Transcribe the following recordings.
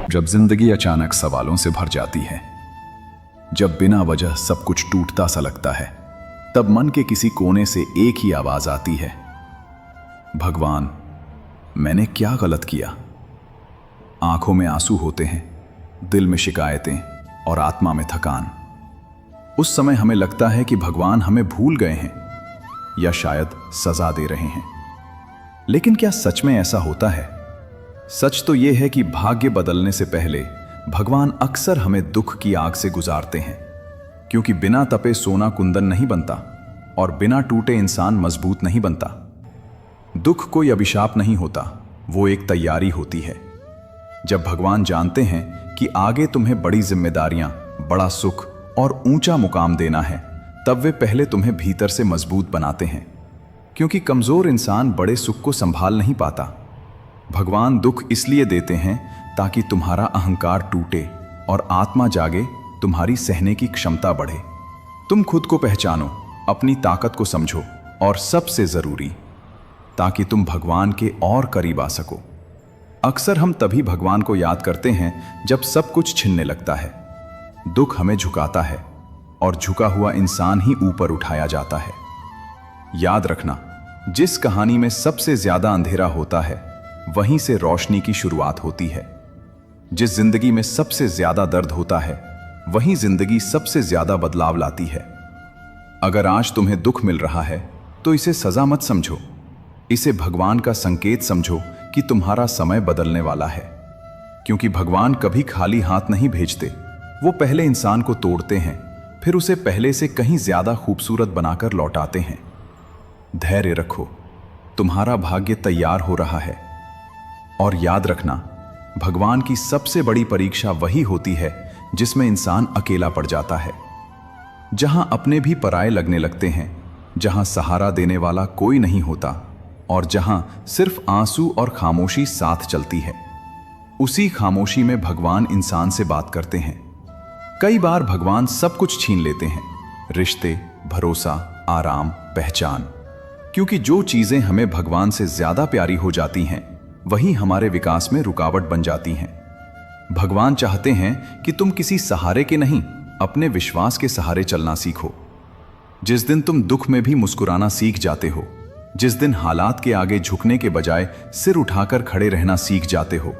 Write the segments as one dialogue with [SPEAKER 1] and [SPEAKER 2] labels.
[SPEAKER 1] जब जिंदगी अचानक सवालों से भर जाती है, जब बिना वजह सब कुछ टूटता सा लगता है, तब मन के किसी कोने से एक ही आवाज आती है, भगवान, मैंने क्या गलत किया। आंखों में आंसू होते हैं, दिल में शिकायतें और आत्मा में थकान। उस समय हमें लगता है कि भगवान हमें भूल गए हैं या शायद सजा दे रहे हैं। लेकिन क्या सच में ऐसा होता है? सच तो यह है कि भाग्य बदलने से पहले भगवान अक्सर हमें दुख की आग से गुजारते हैं, क्योंकि बिना तपे सोना कुंदन नहीं बनता और बिना टूटे इंसान मजबूत नहीं बनता। दुख कोई अभिशाप नहीं होता, वो एक तैयारी होती है। जब भगवान जानते हैं कि आगे तुम्हें बड़ी जिम्मेदारियां, बड़ा सुख और ऊंचा मुकाम देना है, तब वे पहले तुम्हें भीतर से मजबूत बनाते हैं, क्योंकि कमजोर इंसान बड़े सुख को संभाल नहीं पाता। भगवान दुख इसलिए देते हैं ताकि तुम्हारा अहंकार टूटे और आत्मा जागे, तुम्हारी सहने की क्षमता बढ़े। तुम खुद को पहचानो, अपनी ताकत को समझो और सबसे जरूरी, ताकि तुम भगवान के और करीब आ सको। अक्सर हम तभी भगवान को याद करते हैं जब सब कुछ छिनने लगता है। दुख हमें झुकाता है और झुका हुआ इंसान ही ऊपर उठाया जाता है। याद रखना, जिस कहानी में सबसे ज्यादा अंधेरा होता है, वहीं से रोशनी की शुरुआत होती है। जिस जिंदगी में सबसे ज्यादा दर्द होता है, वहीं जिंदगी सबसे ज्यादा बदलाव लाती है। अगर आज तुम्हें दुख मिल रहा है, तो इसे सजा मत समझो, इसे भगवान का संकेत समझो कि तुम्हारा समय बदलने वाला है। क्योंकि भगवान कभी खाली हाथ नहीं भेजते, वो पहले इंसान को तोड़ते हैं, फिर उसे पहले से कहीं ज्यादा खूबसूरत बनाकर लौटाते हैं। धैर्य रखो, तुम्हारा भाग्य तैयार हो रहा है। और याद रखना, भगवान की सबसे बड़ी परीक्षा वही होती है जिसमें इंसान अकेला पड़ जाता है। जहां अपने भी पराये लगने लगते हैं, जहां सहारा देने वाला कोई नहीं होता और जहां सिर्फ आंसू और खामोशी साथ चलती है। उसी खामोशी में भगवान इंसान से बात करते हैं। कई बार भगवान सब कुछ छीन लेते हैं, रिश्ते, भरोसा, आराम, पहचान, क्योंकि जो चीजें हमें भगवान से ज्यादा प्यारी हो जाती हैं, वही हमारे विकास में रुकावट बन जाती हैं। भगवान चाहते हैं कि तुम किसी सहारे के नहीं, अपने विश्वास के सहारे चलना सीखो। जिस दिन तुम दुख में भी मुस्कुराना सीख जाते हो, जिस दिन हालात के आगे झुकने के बजाय सिर उठाकर खड़े रहना सीख जाते हो,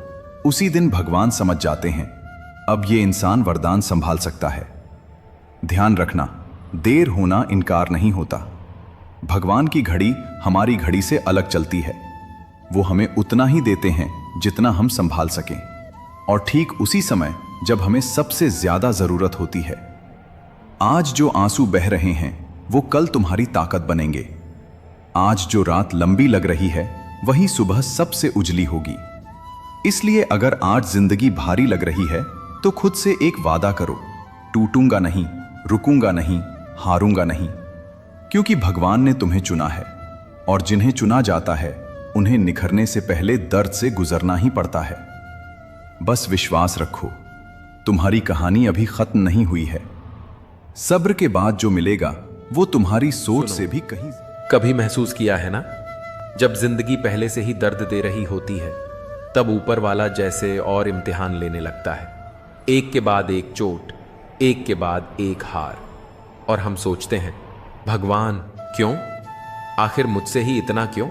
[SPEAKER 1] उसी दिन भगवान समझ जाते हैं, अब ये इंसान वरदान संभाल सकता है। ध्यान रखना, देर होना इनकार नहीं होता। भगवान की घड़ी हमारी घड़ी से अलग चलती है। वो हमें उतना ही देते हैं जितना हम संभाल सकें, और ठीक उसी समय जब हमें सबसे ज्यादा जरूरत होती है। आज जो आंसू बह रहे हैं, वो कल तुम्हारी ताकत बनेंगे। आज जो रात लंबी लग रही है, वही सुबह सबसे उजली होगी। इसलिए अगर आज जिंदगी भारी लग रही है, तो खुद से एक वादा करो, टूटूंगा नहीं, रुकूंगा नहीं, हारूंगा नहीं। क्योंकि भगवान ने तुम्हें चुना है, और जिन्हें चुना जाता है, उन्हें निखरने से पहले दर्द से गुजरना ही पड़ता है। बस विश्वास रखो, तुम्हारी कहानी अभी खत्म नहीं हुई है। सब्र के बाद जो मिलेगा, वो तुम्हारी सोच से भी कहीं।
[SPEAKER 2] कभी महसूस किया है ना, जब जिंदगी पहले से ही दर्द दे रही होती है, तब ऊपर वाला जैसे और इम्तिहान लेने लगता है। एक के बाद एक चोट, एक के बाद एक हार, और हम सोचते हैं, भगवान क्यों, आखिर मुझसे ही इतना क्यों।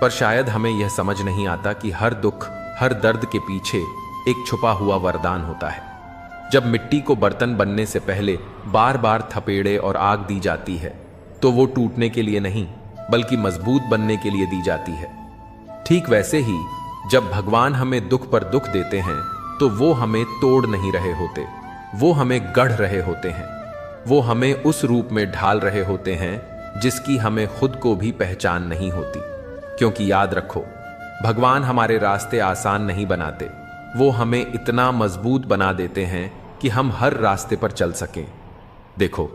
[SPEAKER 2] पर शायद हमें यह समझ नहीं आता कि हर दुख, हर दर्द के पीछे एक छुपा हुआ वरदान होता है। जब मिट्टी को बर्तन बनने से पहले बार बार थपेड़े और आग दी जाती है, तो वो टूटने के लिए नहीं, बल्कि मजबूत बनने के लिए दी जाती है। ठीक वैसे ही जब भगवान हमें दुख पर दुख देते हैं, तो वो हमें तोड़ नहीं रहे होते, वो हमें गढ़ रहे होते हैं। वो हमें उस रूप में ढाल रहे होते हैं जिसकी हमें खुद को भी पहचान नहीं होती। क्योंकि याद रखो, भगवान हमारे रास्ते आसान नहीं बनाते, वो हमें इतना मजबूत बना देते हैं कि हम हर रास्ते पर चल सकें। देखो,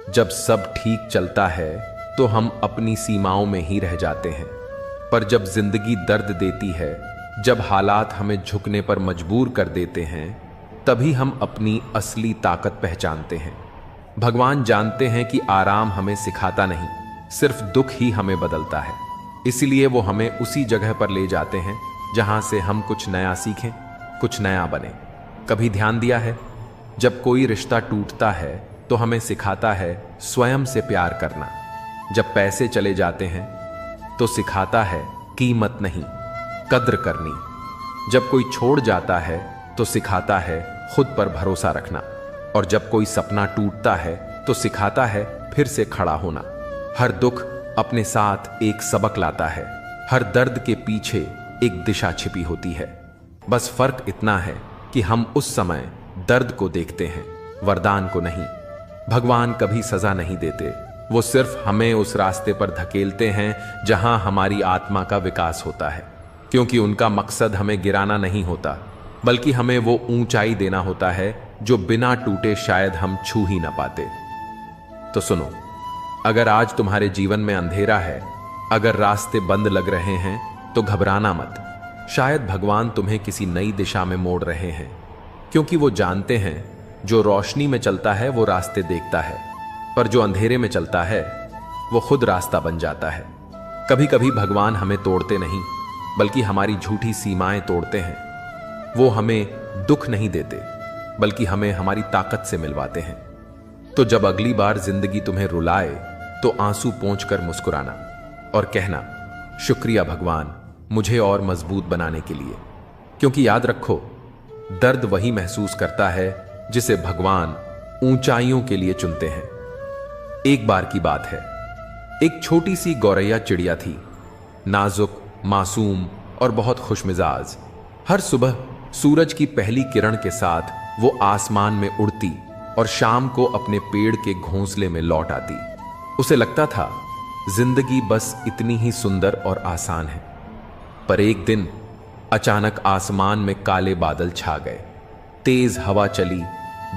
[SPEAKER 2] जब सब ठीक चलता है तो हम अपनी सीमाओं में ही रह जाते हैं, पर जब जिंदगी दर्द देती है, जब हालात हमें झुकने पर मजबूर कर देते हैं, तभी हम अपनी असली ताकत पहचानते हैं। भगवान जानते हैं कि आराम हमें सिखाता नहीं, सिर्फ दुख ही हमें बदलता है। इसलिए वो हमें उसी जगह पर ले जाते हैं जहां से हम कुछ नया सीखें, कुछ नया बने। कभी ध्यान दिया है, जब कोई रिश्ता टूटता है तो हमें सिखाता है स्वयं से प्यार करना। जब पैसे चले जाते हैं तो सिखाता है कीमत नहीं, कद्र करनी। जब कोई छोड़ जाता है तो सिखाता है खुद पर भरोसा रखना। और जब कोई सपना टूटता है तो सिखाता है फिर से खड़ा होना। हर दुख अपने साथ एक सबक लाता है, हर दर्द के पीछे एक दिशा छिपी होती है। बस फर्क इतना है कि हम उस समय दर्द को देखते हैं, वरदान को नहीं। भगवान कभी सजा नहीं देते, वो सिर्फ हमें उस रास्ते पर धकेलते हैं जहां हमारी आत्मा का विकास होता है। क्योंकि उनका मकसद हमें गिराना नहीं होता, बल्कि हमें वो ऊंचाई देना होता है जो बिना टूटे शायद हम छू ही ना पाते। तो सुनो, अगर आज तुम्हारे जीवन में अंधेरा है, अगर रास्ते बंद लग रहे हैं, तो घबराना मत। शायद भगवान तुम्हें किसी नई दिशा में मोड़ रहे हैं, क्योंकि वो जानते हैं जो रोशनी में चलता है वो रास्ते देखता है, पर जो अंधेरे में चलता है वो खुद रास्ता बन जाता है। कभी कभी भगवान हमें तोड़ते नहीं, बल्कि हमारी झूठी सीमाएं तोड़ते हैं। वो हमें दुख नहीं देते, बल्कि हमें हमारी ताकत से मिलवाते हैं। तो जब अगली बार जिंदगी तुम्हें रुलाए तो आंसू पोंछकर मुस्कुराना और कहना, शुक्रिया भगवान मुझे और मजबूत बनाने के लिए। क्योंकि याद रखो, दर्द वही महसूस करता है जिसे भगवान ऊंचाइयों के लिए चुनते हैं। एक बार की बात है, एक छोटी सी गौरैया चिड़िया थी, नाजुक, मासूम और बहुत खुशमिजाज। हर सुबह सूरज की पहली किरण के साथ वो आसमान में उड़ती और शाम को अपने पेड़ के घोंसले में लौट आती। उसे लगता था जिंदगी बस इतनी ही सुंदर और आसान है। पर एक दिन अचानक आसमान में काले बादल छा गए, तेज हवा चली,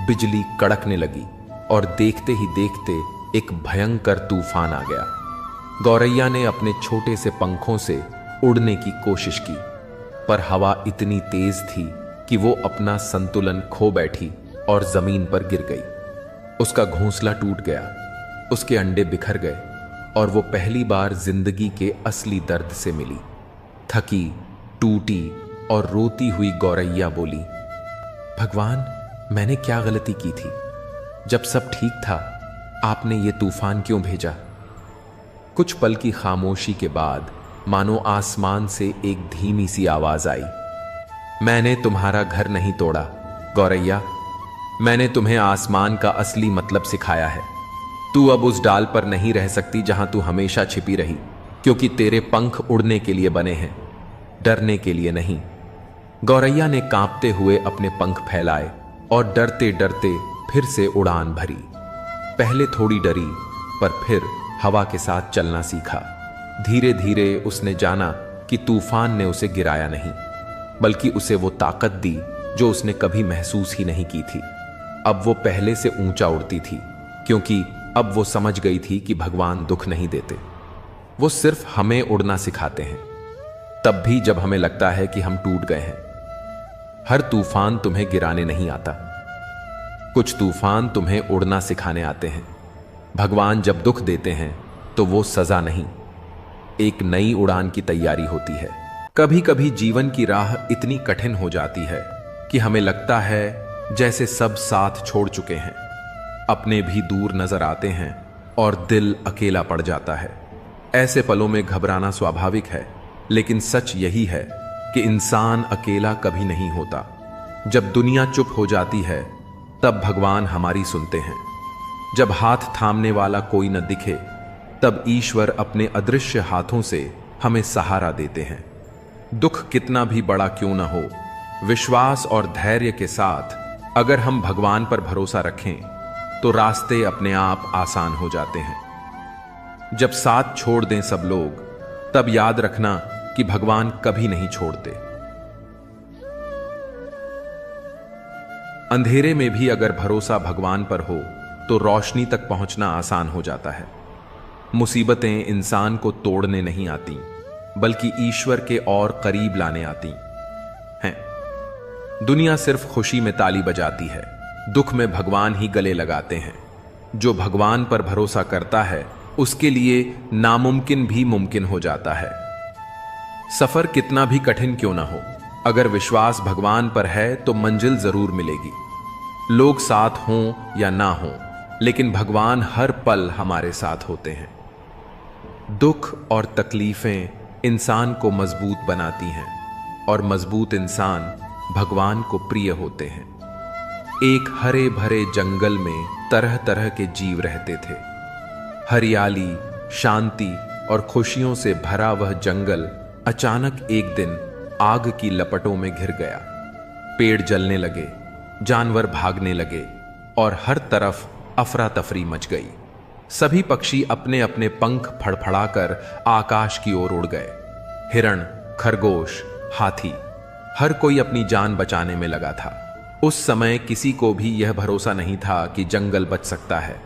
[SPEAKER 2] बिजली कड़कने लगी और देखते ही देखते एक भयंकर तूफान आ गया। गौरैया ने अपने छोटे से पंखों से उड़ने की कोशिश की, पर हवा इतनी तेज थी कि वो अपना संतुलन खो बैठी और जमीन पर गिर गई। उसका घोंसला टूट गया, उसके अंडे बिखर गए और वो पहली बार जिंदगी के असली दर्द से मिली। थकी, टूटी और रोती हुई गौरैया बोली, भगवान मैंने क्या गलती की थी? जब सब ठीक था आपने ये तूफान क्यों भेजा? कुछ पल की खामोशी के बाद मानो आसमान से एक धीमी सी आवाज आई, मैंने तुम्हारा घर नहीं तोड़ा गौरैया, मैंने तुम्हें आसमान का असली मतलब सिखाया है। तू अब उस डाल पर नहीं रह सकती जहां तू हमेशा छिपी रही, क्योंकि तेरे पंख उड़ने के लिए बने हैं, डरने के लिए नहीं। गौरैया ने कांपते हुए अपने पंख फैलाए और डरते डरते फिर से उड़ान भरी। पहले थोड़ी डरी, पर फिर हवा के साथ चलना सीखा। धीरे धीरे उसने जाना कि तूफान ने उसे गिराया नहीं, बल्कि उसे वो ताकत दी जो उसने कभी महसूस ही नहीं की थी। अब वो पहले से ऊंचा उड़ती थी, क्योंकि अब वो समझ गई थी कि भगवान दुख नहीं देते, वो सिर्फ हमें उड़ना सिखाते हैं, तब भी जब हमें लगता है कि हम टूट गए हैं। हर तूफान तुम्हें गिराने नहीं आता, कुछ तूफान तुम्हें उड़ना सिखाने आते हैं। भगवान जब दुख देते हैं तो वो सजा नहीं, एक नई उड़ान की तैयारी होती है। कभी कभी जीवन की राह इतनी कठिन हो जाती है कि हमें लगता है जैसे सब साथ छोड़ चुके हैं, अपने भी दूर नजर आते हैं और दिल अकेला पड़ जाता है। ऐसे पलों में घबराना स्वाभाविक है, लेकिन सच यही है कि इंसान अकेला कभी नहीं होता। जब दुनिया चुप हो जाती है तब भगवान हमारी सुनते हैं। जब हाथ थामने वाला कोई न दिखे तब ईश्वर अपने अदृश्य हाथों से हमें सहारा देते हैं। दुख कितना भी बड़ा क्यों न हो, विश्वास और धैर्य के साथ अगर हम भगवान पर भरोसा रखें तो रास्ते अपने आप आसान हो जाते हैं। जब साथ छोड़ दें सब लोग, तब याद रखना कि भगवान कभी नहीं छोड़ते। अंधेरे में भी अगर भरोसा भगवान पर हो तो रोशनी तक पहुंचना आसान हो जाता है। मुसीबतें इंसान को तोड़ने नहीं आती, बल्कि ईश्वर के और करीब लाने आती हैं। दुनिया सिर्फ खुशी में ताली बजाती है, दुख में भगवान ही गले लगाते हैं। जो भगवान पर भरोसा करता है उसके लिए नामुमकिन भी मुमकिन हो जाता है। सफर कितना भी कठिन क्यों ना हो, अगर विश्वास भगवान पर है तो मंजिल जरूर मिलेगी। लोग साथ हों या ना हों, लेकिन भगवान हर पल हमारे साथ होते हैं। दुख और तकलीफें इंसान को मजबूत बनाती हैं और मजबूत इंसान भगवान को प्रिय होते हैं। एक हरे भरे जंगल में तरह तरह के जीव रहते थे। हरियाली, शांति और खुशियों से भरा वह जंगल अचानक एक दिन आग की लपटों में घिर गया। पेड़ जलने लगे, जानवर भागने लगे और हर तरफ अफरा तफरी मच गई। सभी पक्षी अपने अपने पंख फड़फड़ाकर आकाश की ओर उड़ गए। हिरण, खरगोश, हाथी, हर कोई अपनी जान बचाने में लगा था। उस समय किसी को भी यह भरोसा नहीं था कि जंगल बच सकता है।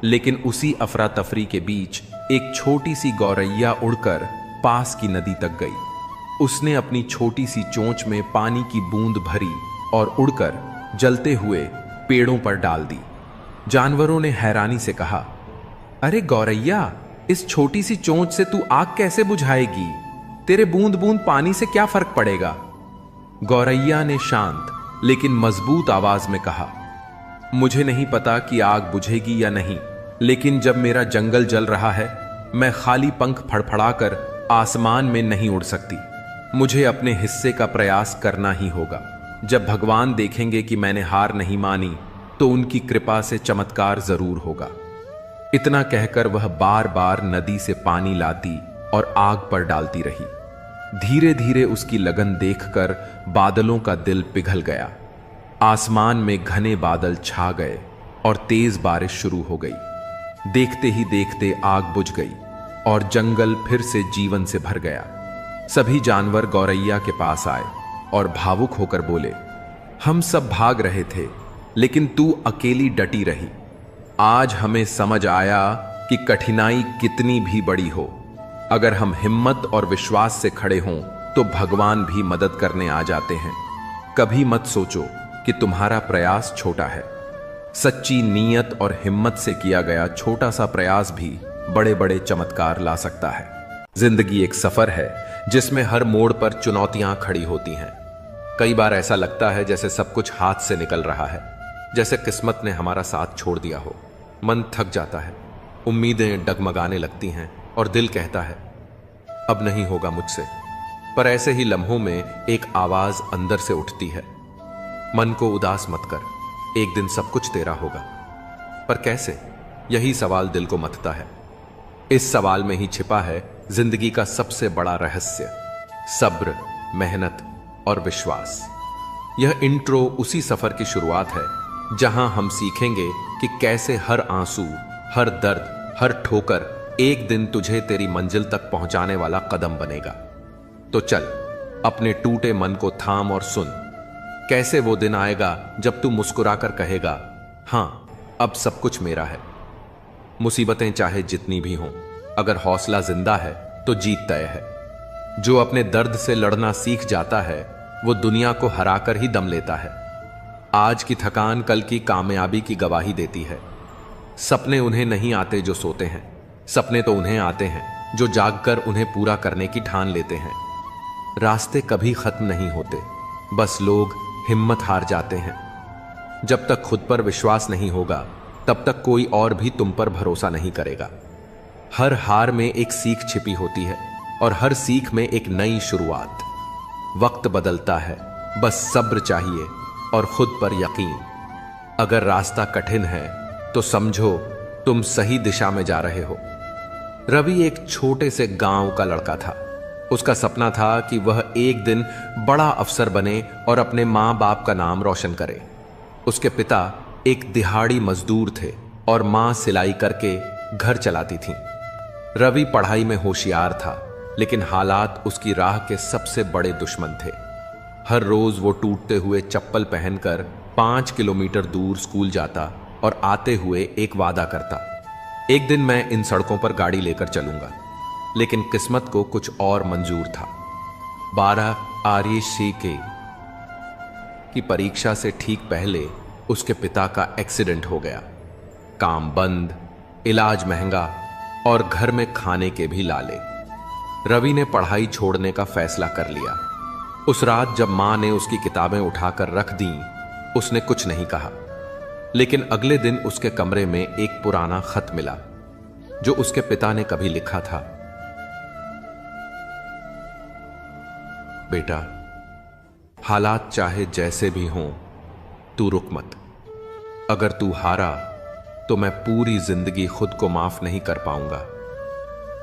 [SPEAKER 2] लेकिन उसी अफरा तफरी के बीच एक छोटी सी गौरैया उड़कर पास की नदी तक गई। उसने अपनी छोटी सी चोंच में पानी की बूंद भरी और उड़कर जलते हुए पेड़ों पर डाल दी। जानवरों ने हैरानी से कहा, अरे गौरैया, इस छोटी सी चोंच से तू आग कैसे बुझाएगी? तेरे बूंद बूंद पानी से क्या फर्क पड़ेगा? गौरैया ने शांत लेकिन मजबूत आवाज में कहा, मुझे नहीं पता कि आग बुझेगी या नहीं, लेकिन जब मेरा जंगल जल रहा है, मैं खाली पंख फड़फड़ाकर आसमान में नहीं उड़ सकती। मुझे अपने हिस्से का प्रयास करना ही होगा। जब भगवान देखेंगे कि मैंने हार नहीं मानी, तो उनकी कृपा से चमत्कार जरूर होगा। इतना कहकर वह बार बार नदी से पानी लाती और आग पर डालती रही। धीरे धीरे उसकी लगन देखकर बादलों का दिल पिघल गया। आसमान में घने बादल छा गए और तेज बारिश शुरू हो गई। देखते ही देखते आग बुझ गई और जंगल फिर से जीवन से भर गया। सभी जानवर गौरैया के पास आए और भावुक होकर बोले, हम सब भाग रहे थे, लेकिन तू अकेली डटी रही। आज हमें समझ आया कि कठिनाई कितनी भी बड़ी हो, अगर हम हिम्मत और विश्वास से खड़े हों तो भगवान भी मदद करने आ जाते हैं। कभी मत सोचो कि तुम्हारा प्रयास छोटा है। सच्ची नीयत और हिम्मत से किया गया छोटा सा प्रयास भी बड़े बड़े चमत्कार ला सकता है। जिंदगी एक सफर है जिसमें हर मोड़ पर चुनौतियां खड़ी होती हैं। कई बार ऐसा लगता है जैसे सब कुछ हाथ से निकल रहा है, जैसे किस्मत ने हमारा साथ छोड़ दिया हो। मन थक जाता है, उम्मीदें डगमगाने लगती हैं और दिल कहता है, अब नहीं होगा मुझसे। पर ऐसे ही लम्हों में एक आवाज अंदर से उठती है, मन को उदास मत कर, एक दिन सब कुछ तेरा होगा। पर कैसे? यही सवाल दिल को मथता है। इस सवाल में ही छिपा है जिंदगी का सबसे बड़ा रहस्य, सब्र, मेहनत और विश्वास। यह इंट्रो उसी सफर की शुरुआत है जहां हम सीखेंगे कि कैसे हर आंसू, हर दर्द, हर ठोकर एक दिन तुझे तेरी मंजिल तक पहुंचाने वाला कदम बनेगा। तो चल, अपने टूटे मन को थाम और सुन। कैसे वो दिन आएगा जब तू मुस्कुराकर कहेगा, हां, अब सब कुछ मेरा है। मुसीबतें चाहे जितनी भी हों, अगर हौसला जिंदा है तो जीत तय है। जो अपने दर्द से लड़ना सीख जाता है वो दुनिया को हराकर ही दम लेता है। आज की थकान कल की कामयाबी की गवाही देती है। सपने उन्हें नहीं आते जो सोते हैं, सपने तो उन्हें आते हैं जो जागकर उन्हें पूरा करने की ठान लेते हैं। रास्ते कभी खत्म नहीं होते, बस लोग हिम्मत हार जाते हैं। जब तक खुद पर विश्वास नहीं होगा तब तक कोई और भी तुम पर भरोसा नहीं करेगा। हर हार में एक सीख छिपी होती है और हर सीख में एक नई शुरुआत। वक्त बदलता है, बस सब्र चाहिए और खुद पर यकीन। अगर रास्ता कठिन है तो समझो तुम सही दिशा में जा रहे हो। रवि एक छोटे से गांव का लड़का था। उसका सपना था कि वह एक दिन बड़ा अफसर बने और अपने मां बाप का नाम रोशन करे। उसके पिता एक दिहाड़ी मजदूर थे और मां सिलाई करके घर चलाती थीं। रवि पढ़ाई में होशियार था, लेकिन हालात उसकी राह के सबसे बड़े दुश्मन थे। हर रोज वो टूटते हुए चप्पल पहनकर 5 किलोमीटर दूर स्कूल जाता और आते हुए एक वादा करता, एक दिन मैं इन सड़कों पर गाड़ी लेकर चलूंगा। लेकिन किस्मत को कुछ और मंजूर था। 12 RACK की परीक्षा से ठीक पहले उसके पिता का एक्सीडेंट हो गया। काम बंद, इलाज महंगा और घर में खाने के भी लाले। रवि ने पढ़ाई छोड़ने का फैसला कर लिया। उस रात जब मां ने उसकी किताबें उठाकर रख दी, उसने कुछ नहीं कहा। लेकिन अगले दिन उसके कमरे में एक पुराना खत मिला जो उसके पिता ने कभी लिखा था। बेटा, हालात चाहे जैसे भी हों, तू रुक मत। अगर तू हारा तो मैं पूरी जिंदगी खुद को माफ नहीं कर पाऊंगा।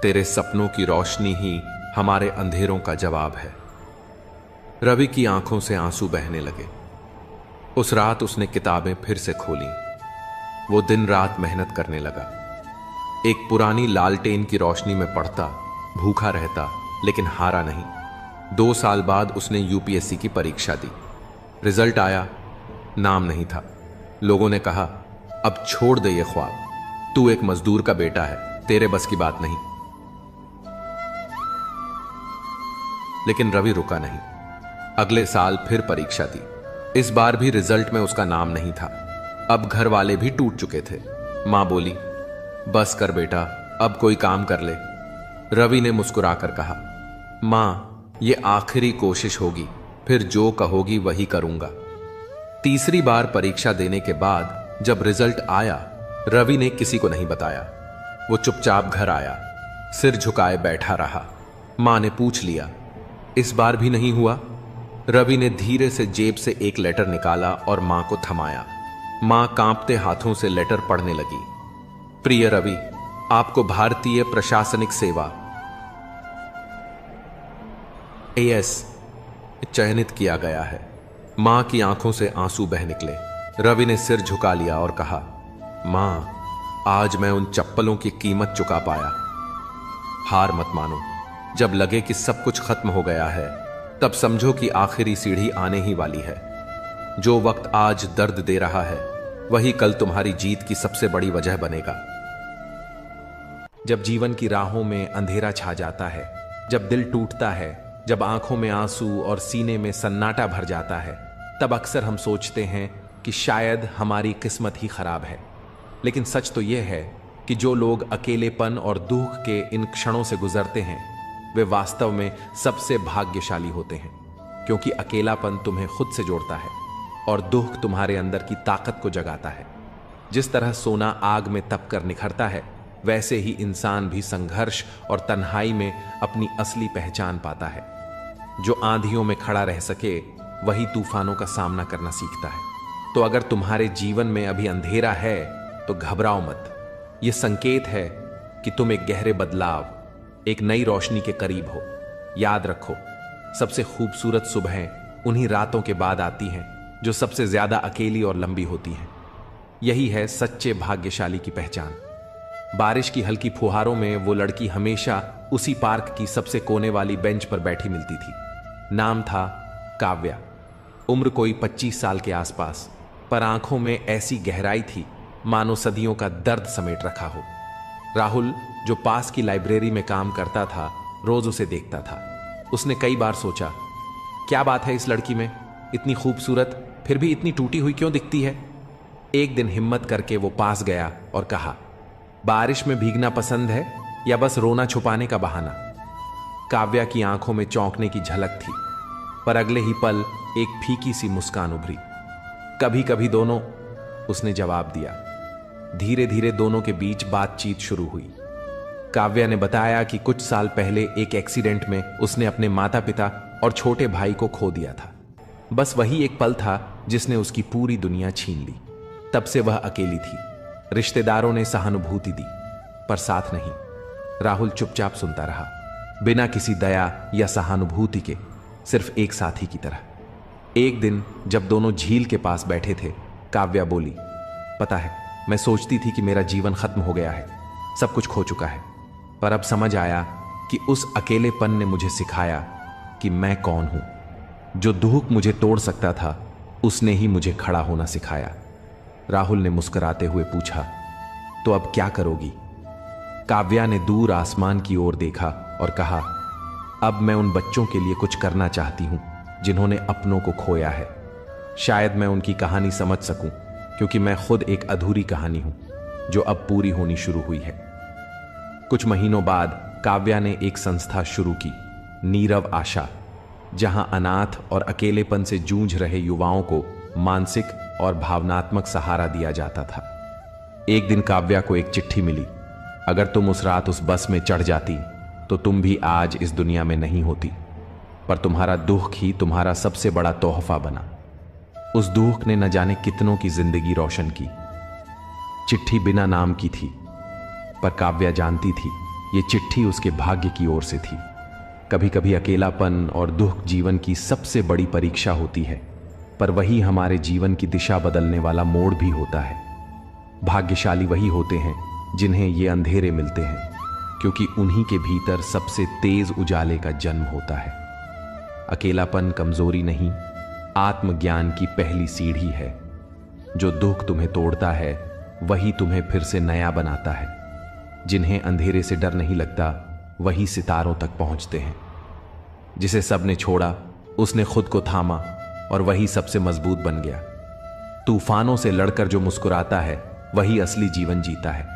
[SPEAKER 2] तेरे सपनों की रोशनी ही हमारे अंधेरों का जवाब है। रवि की आंखों से आंसू बहने लगे। उस रात उसने किताबें फिर से खोली। वो दिन रात मेहनत करने लगा। एक पुरानी लालटेन की रोशनी में पढ़ता, भूखा रहता, लेकिन हारा नहीं। 2 साल बाद उसने यूपीएससी की परीक्षा दी। रिजल्ट आया, नाम नहीं था। लोगों ने कहा, अब छोड़ दे ये ख्वाब, तू एक मजदूर का बेटा है, तेरे बस की बात नहीं। लेकिन रवि रुका नहीं। अगले साल फिर परीक्षा दी। इस बार भी रिजल्ट में उसका नाम नहीं था। अब घर वाले भी टूट चुके थे। मां बोली, बस कर बेटा, अब कोई काम कर ले। रवि ने मुस्कुराकर कहा, मां, ये आखिरी कोशिश होगी, फिर जो कहोगी वही करूंगा। तीसरी बार परीक्षा देने के बाद जब रिजल्ट आया, रवि ने किसी को नहीं बताया। वो चुपचाप घर आया, सिर झुकाए बैठा रहा। मां ने पूछ लिया, इस बार भी नहीं हुआ? रवि ने धीरे से जेब से एक लेटर निकाला और मां को थमाया। मां कांपते हाथों से लेटर पढ़ने लगी। प्रिय रवि, आपको भारतीय प्रशासनिक सेवा AS चयनित किया गया है। मां की आंखों से आंसू बह निकले। रवि ने सिर झुका लिया और कहा, मां, आज मैं उन चप्पलों की कीमत चुका पाया। हार मत मानो। जब लगे कि सब कुछ खत्म हो गया है, तब समझो कि आखिरी सीढ़ी आने ही वाली है। जो वक्त आज दर्द दे रहा है, वही कल तुम्हारी जीत की सबसे बड़ी वजह बनेगा। जब जीवन की राहों में अंधेरा छा जाता है, जब दिल टूटता है, जब आंखों में आंसू और सीने में सन्नाटा भर जाता है, तब अक्सर हम सोचते हैं कि शायद हमारी किस्मत ही खराब है। लेकिन सच तो यह है कि जो लोग अकेलेपन और दुख के इन क्षणों से गुजरते हैं, वे वास्तव में सबसे भाग्यशाली होते हैं। क्योंकि अकेलापन तुम्हें खुद से जोड़ता है और दुख तुम्हारे अंदर की ताकत को जगाता है। जिस तरह सोना आग में तप कर निखरता है, वैसे ही इंसान भी संघर्ष और तन्हाई में अपनी असली पहचान पाता है। जो आंधियों में खड़ा रह सके, वही तूफानों का सामना करना सीखता है। तो अगर तुम्हारे जीवन में अभी अंधेरा है, तो घबराओ मत। यह संकेत है कि तुम एक गहरे बदलाव, एक नई रोशनी के करीब हो। याद रखो, सबसे खूबसूरत सुबहें उन्हीं रातों के बाद आती हैं जो सबसे ज्यादा अकेली और लंबी होती हैं। यही है सच्चे भाग्यशाली की पहचान। बारिश की हल्की फुहारों में वो लड़की हमेशा उसी पार्क की सबसे कोने वाली बेंच पर बैठी मिलती थी। नाम था काव्या। उम्र कोई 25 साल के आसपास, पर आंखों में ऐसी गहराई थी मानो सदियों का दर्द समेट रखा हो। राहुल, जो पास की लाइब्रेरी में काम करता था, रोज उसे देखता था। उसने कई बार सोचा, क्या बात है इस लड़की में, इतनी खूबसूरत फिर भी इतनी टूटी हुई क्यों दिखती है। एक दिन हिम्मत करके वो पास गया और कहा, बारिश में भीगना पसंद है या बस रोना छुपाने का बहाना। काव्या की आंखों में चौंकने की झलक थी, पर अगले ही पल एक फीकी सी मुस्कान उभरी। कभी कभी दोनों, उसने जवाब दिया। धीरे धीरे दोनों के बीच बातचीत शुरू हुई। काव्या ने बताया कि कुछ साल पहले एक एक्सीडेंट में उसने अपने माता पिता और छोटे भाई को खो दिया था। बस वही एक पल था जिसने उसकी पूरी दुनिया छीन ली। तब से वह अकेली थी। रिश्तेदारों ने सहानुभूति दी, पर साथ नहीं। राहुल चुपचाप सुनता रहा, बिना किसी दया या सहानुभूति के, सिर्फ एक साथी की तरह। एक दिन जब दोनों झील के पास बैठे थे, काव्या बोली, पता है, मैं सोचती थी कि मेरा जीवन खत्म हो गया है, सब कुछ खो चुका है। पर अब समझ आया कि उस अकेलेपन ने मुझे सिखाया कि मैं कौन हूं। जो दुख मुझे तोड़ सकता था, उसने ही मुझे खड़ा होना सिखाया। राहुल ने मुस्कुराते हुए पूछा, तो अब क्या करोगी? काव्या ने दूर आसमान की ओर देखा और कहा, अब मैं उन बच्चों के लिए कुछ करना चाहती हूं जिन्होंने अपनों को खोया है। शायद मैं उनकी कहानी समझ सकूं, क्योंकि मैं खुद एक अधूरी कहानी हूं जो अब पूरी होनी शुरू हुई है। कुछ महीनों बाद काव्या ने एक संस्था शुरू की, नीरव आशा। जहां अनाथ और अकेलेपन से जूझ रहे युवाओं को मानसिक और भावनात्मक सहारा दिया जाता था। एक दिन काव्या को एक चिट्ठी मिली। अगर तुम उस रात उस बस में चढ़ जाती तो तुम भी आज इस दुनिया में नहीं होती, पर तुम्हारा दुख ही तुम्हारा सबसे बड़ा तोहफा बना। उस दुख ने न जाने कितनों की जिंदगी रोशन की। चिट्ठी बिना नाम की थी, पर काव्या जानती थी ये चिट्ठी उसके भाग्य की ओर से थी। कभी कभी अकेलापन और दुख जीवन की सबसे बड़ी परीक्षा होती है, पर वही हमारे जीवन की दिशा बदलने वाला मोड़ भी होता है। भाग्यशाली वही होते हैं जिन्हें ये अंधेरे मिलते हैं, क्योंकि उन्हीं के भीतर सबसे तेज उजाले का जन्म होता है। अकेलापन कमजोरी नहीं, आत्मज्ञान की पहली सीढ़ी है। जो दुख तुम्हें तोड़ता है वही तुम्हें फिर से नया बनाता है। जिन्हें अंधेरे से डर नहीं लगता वही सितारों तक पहुंचते हैं। जिसे सबने छोड़ा उसने खुद को थामा और वही सबसे मजबूत बन गया। तूफानों से लड़कर जो मुस्कुराता है वही असली जीवन जीता है।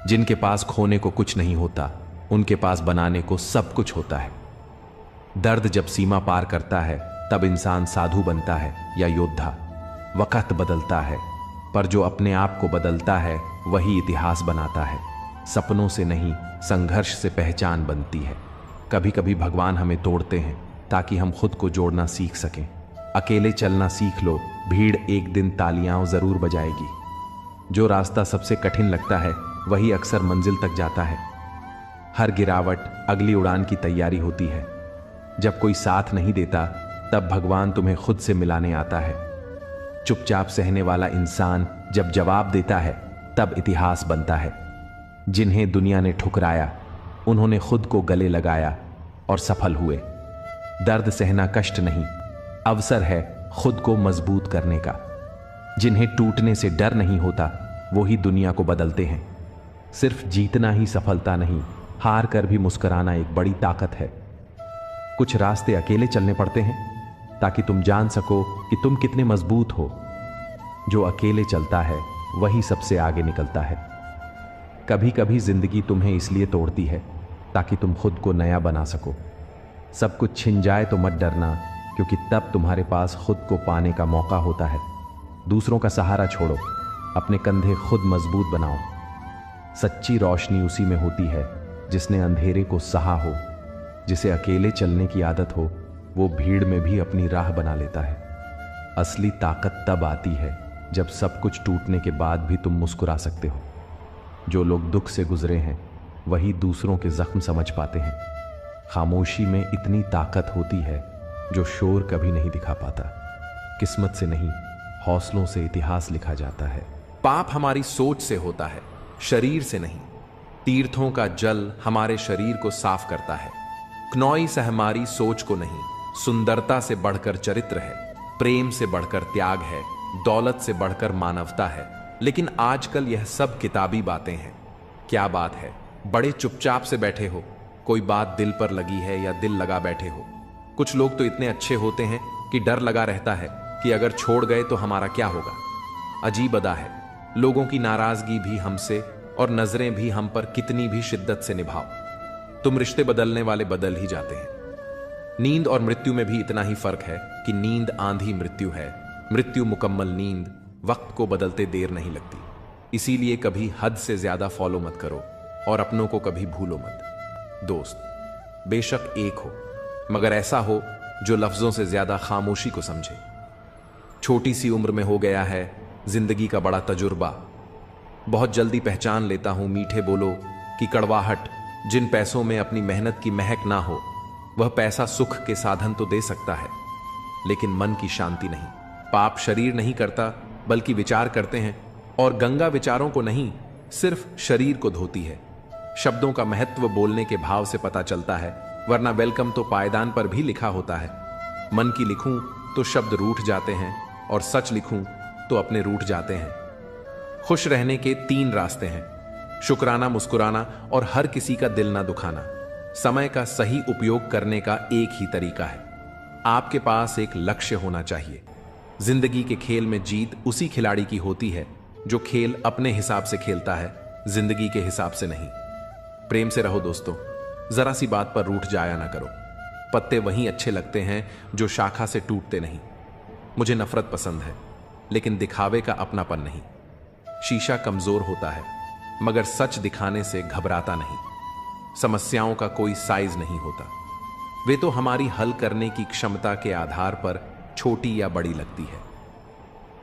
[SPEAKER 2] जिनके पास खोने को कुछ नहीं होता, उनके पास बनाने को सब कुछ होता है। दर्द जब सीमा पार करता है तब इंसान साधु बनता है या योद्धा। वक्त बदलता है, पर जो अपने आप को बदलता है वही इतिहास बनाता है। सपनों से नहीं, संघर्ष से पहचान बनती है। कभी कभी भगवान हमें तोड़ते हैं ताकि हम खुद को जोड़ना सीख सकें। अकेले चलना सीख लो, भीड़ एक दिन तालियां जरूर बजाएगी। जो रास्ता सबसे कठिन लगता है वही अक्सर मंजिल तक जाता है। हर गिरावट अगली उड़ान की तैयारी होती है। जब कोई साथ नहीं देता तब भगवान तुम्हें खुद से मिलाने आता है। चुपचाप सहने वाला इंसान जब जवाब देता है तब इतिहास बनता है। जिन्हें दुनिया ने ठुकराया उन्होंने खुद को गले लगाया और सफल हुए। दर्द सहना कष्ट नहीं, अवसर है खुद को मजबूत करने का। जिन्हें टूटने से डर नहीं होता वो ही दुनिया को बदलते हैं। सिर्फ जीतना ही सफलता नहीं, हार कर भी मुस्कुराना एक बड़ी ताकत है। कुछ रास्ते अकेले चलने पड़ते हैं ताकि तुम जान सको कि तुम कितने मजबूत हो। जो अकेले चलता है वही सबसे आगे निकलता है। कभी कभी जिंदगी तुम्हें इसलिए तोड़ती है ताकि तुम खुद को नया बना सको। सब कुछ छिन जाए तो मत डरना, क्योंकि तब तुम्हारे पास खुद को पाने का मौका होता है। दूसरों का सहारा छोड़ो, अपने कंधे खुद मजबूत बनाओ। सच्ची रोशनी उसी में होती है जिसने अंधेरे को सहा हो। जिसे अकेले चलने की आदत हो वो भीड़ में भी अपनी राह बना लेता है। असली ताकत तब आती है जब सब कुछ टूटने के बाद भी तुम मुस्कुरा सकते हो। जो लोग दुख से गुजरे हैं वही दूसरों के जख्म समझ पाते हैं। खामोशी में इतनी ताकत होती है जो शोर कभी नहीं दिखा पाता। किस्मत से नहीं, हौसलों से इतिहास लिखा जाता है। पाप हमारी सोच से होता है, शरीर से नहीं। तीर्थों का जल हमारे शरीर को साफ करता है। क्नौई से हमारी सोच को नहीं। सुंदरता से बढ़कर चरित्र है, प्रेम से बढ़कर त्याग है, दौलत से बढ़कर मानवता है। लेकिन आजकल यह सब किताबी बातें हैं। क्या बात है, बड़े चुपचाप से बैठे हो, कोई बात दिल पर लगी है या दिल लगा बैठे हो। कुछ लोग तो इतने अच्छे होते हैं कि डर लगा रहता है कि अगर छोड़ गए तो हमारा क्या होगा। अजीब अदा है, लोगों की नाराजगी भी हमसे और नजरें भी हम पर कितनी भी शिद्दत से निभाओ, तुम रिश्ते बदलने वाले बदल ही जाते हैं। नींद और मृत्यु में भी इतना ही फर्क है कि नींद आंधी मृत्यु है, मृत्यु मुकम्मल नींद। वक्त को बदलते देर नहीं लगती। इसीलिए कभी हद से ज्यादा फॉलो मत करो और अपनों को कभी भूलो मत। दोस्त बेशक एक हो, मगर ऐसा हो जो लफ्जों से ज्यादा खामोशी को समझे। छोटी सी उम्र में हो गया है जिंदगी का बड़ा तजुर्बा। बहुत जल्दी पहचान लेता हूं मीठे बोलो की कड़वाहट। जिन पैसों में अपनी मेहनत की महक ना हो, वह पैसा सुख के साधन तो दे सकता है, लेकिन मन की शांति नहीं। पाप शरीर नहीं करता बल्कि विचार करते हैं, और गंगा विचारों को नहीं सिर्फ शरीर को धोती है। शब्दों का महत्व बोलने के भाव से पता चलता है, वरना वेलकम तो पायदान पर भी लिखा होता है। मन की लिखूं तो शब्द रूठ जाते हैं, और सच लिखूं तो अपने रूठ जाते हैं। खुश रहने के 3 रास्ते हैं, शुक्राना, मुस्कुराना और हर किसी का दिल ना दुखाना। समय का सही उपयोग करने का एक ही तरीका है, आपके पास एक लक्ष्य होना चाहिए। जिंदगी के खेल में जीत उसी खिलाड़ी की होती है जो खेल अपने हिसाब से खेलता है, जिंदगी के हिसाब से नहीं। प्रेम से रहो दोस्तों, जरा सी बात पर रूठ जाया ना करो। पत्ते वहीं अच्छे लगते हैं जो शाखा से टूटते नहीं। मुझे नफरत पसंद है, लेकिन दिखावे का अपनापन नहीं। शीशा कमजोर होता है, मगर सच दिखाने से घबराता नहीं। समस्याओं का कोई साइज नहीं होता, वे तो हमारी हल करने की क्षमता के आधार पर छोटी या बड़ी लगती है।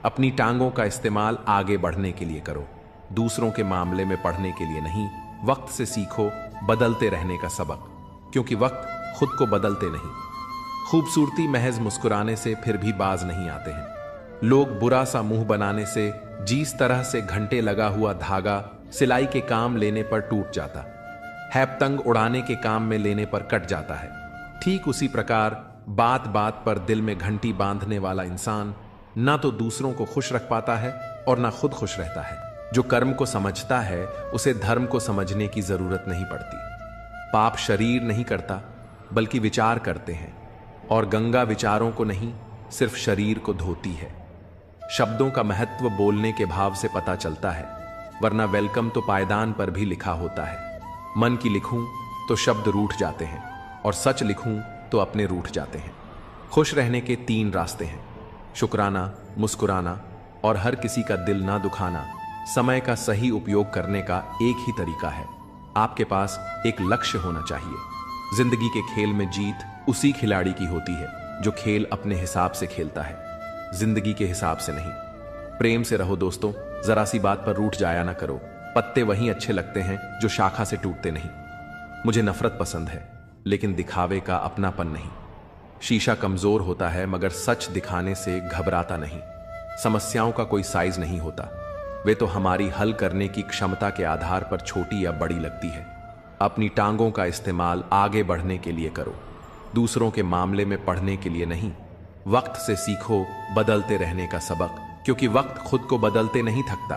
[SPEAKER 2] अपनी टांगों का इस्तेमाल आगे बढ़ने के लिए करो, दूसरों के मामले में पढ़ने के लिए नहीं। वक्त से सीखो बदलते रहने का सबक, क्योंकि वक्त खुद को बदलते नहीं। खूबसूरती महज मुस्कुराने से फिर भी बाज नहीं आते हैं। लोग बुरा सा मुंह बनाने से, जिस तरह से घंटे लगा हुआ धागा सिलाई के काम लेने पर टूट जाता है, पतंग उड़ाने के काम में लेने पर कट जाता है, ठीक उसी प्रकार बात बात पर दिल में घंटी बांधने वाला इंसान ना तो दूसरों को खुश रख पाता है और ना खुद खुश रहता है। जो कर्म को समझता है उसे धर्म को समझने की जरूरत नहीं पड़ती। पाप शरीर नहीं करता, बल्कि विचार करते हैं, और गंगा विचारों को नहीं, सिर्फ शरीर को धोती है। शब्दों का महत्व बोलने के भाव से पता चलता है, वरना वेलकम तो पायदान पर भी लिखा होता है। मन की लिखूं तो शब्द रूठ जाते हैं, और सच लिखूं तो अपने रूठ जाते हैं। खुश रहने के 3 रास्ते हैं: शुक्राना, मुस्कुराना और हर किसी का दिल ना दुखाना। समय का सही उपयोग करने का एक ही तरीका है, आपके पास एक लक्ष्य होना चाहिए। जिंदगी के खेल में जीत उसी खिलाड़ी की होती है जो खेल अपने हिसाब से खेलता है, जिंदगी के हिसाब से नहीं। प्रेम से रहो दोस्तों, जरा सी बात पर रूठ जाया ना करो। पत्ते वहीं अच्छे लगते हैं जो शाखा से टूटते नहीं। मुझे नफरत पसंद है, लेकिन दिखावे का अपनापन नहीं। शीशा कमजोर होता है, मगर सच दिखाने से घबराता नहीं। समस्याओं का कोई साइज नहीं होता, वे तो हमारी हल करने की क्षमता के आधार पर छोटी या बड़ी लगती है। अपनी टांगों का इस्तेमाल आगे बढ़ने के लिए करो, दूसरों के मामले में पढ़ने के लिए नहीं। वक्त से सीखो बदलते रहने का सबक, क्योंकि वक्त खुद को बदलते नहीं थकता।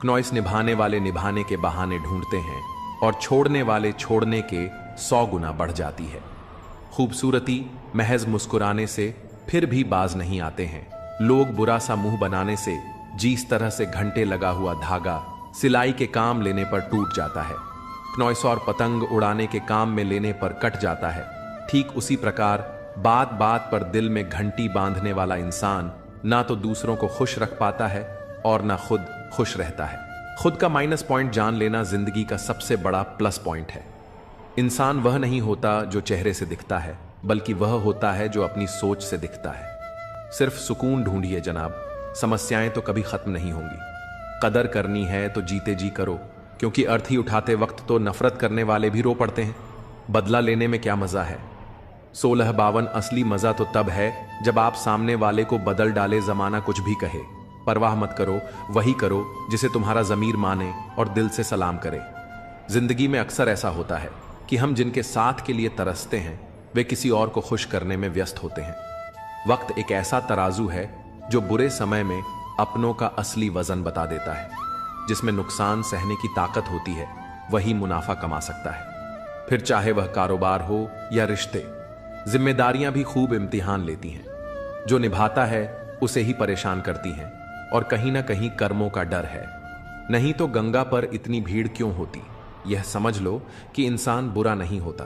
[SPEAKER 2] क्नॉइस निभाने वाले निभाने के बहाने ढूंढते हैं, और छोड़ने वाले छोड़ने के 100 गुना बढ़ जाती है। खूबसूरती महज मुस्कुराने से फिर भी बाज नहीं आते हैं। लोग बुरा सा मुंह बनाने से, जिस तरह से घंटे लगा हुआ धागा सिलाई के काम लेने पर टूट जाता है, क्नॉइस और पतंग उड़ाने के काम में लेने पर कट जाता है, ठीक उसी प्रकार बात बात पर दिल में घंटी बांधने वाला इंसान ना तो दूसरों को खुश रख पाता है और ना खुद खुश रहता है। खुद का माइनस पॉइंट जान लेना जिंदगी का सबसे बड़ा प्लस पॉइंट है। इंसान वह नहीं होता जो चेहरे से दिखता है, बल्कि वह होता है जो अपनी सोच से दिखता है। सिर्फ सुकून ढूंढिए जनाब, समस्याएं तो कभी खत्म नहीं होंगी। कदर करनी है तो जीते जी करो, क्योंकि अर्थी उठाते वक्त तो नफरत करने वाले भी रो पड़ते हैं। बदला लेने में क्या मजा है? 1652 असली मजा तो तब है जब आप सामने वाले को बदल डाले, जमाना कुछ भी कहे। परवाह मत करो, वही करो जिसे तुम्हारा जमीर माने और दिल से सलाम करे। जिंदगी में अक्सर ऐसा होता है कि हम जिनके साथ के लिए तरसते हैं, वे किसी और को खुश करने में व्यस्त होते हैं। वक्त एक ऐसा तराजू है जो बुरे समय में अपनों का असली वजन बता देता है। जिसमें नुकसान सहने की ताकत होती है, वही मुनाफा कमा सकता है। फिर चाहे वह कारोबार हो या रिश्ते, जिम्मेदारियां भी खूब इम्तिहान लेती हैं। जो निभाता है उसे ही परेशान करती हैं, और कहीं ना कहीं कर्मों का डर है। नहीं तो गंगा पर इतनी भीड़ क्यों होती? यह समझ लो कि इंसान बुरा नहीं होता,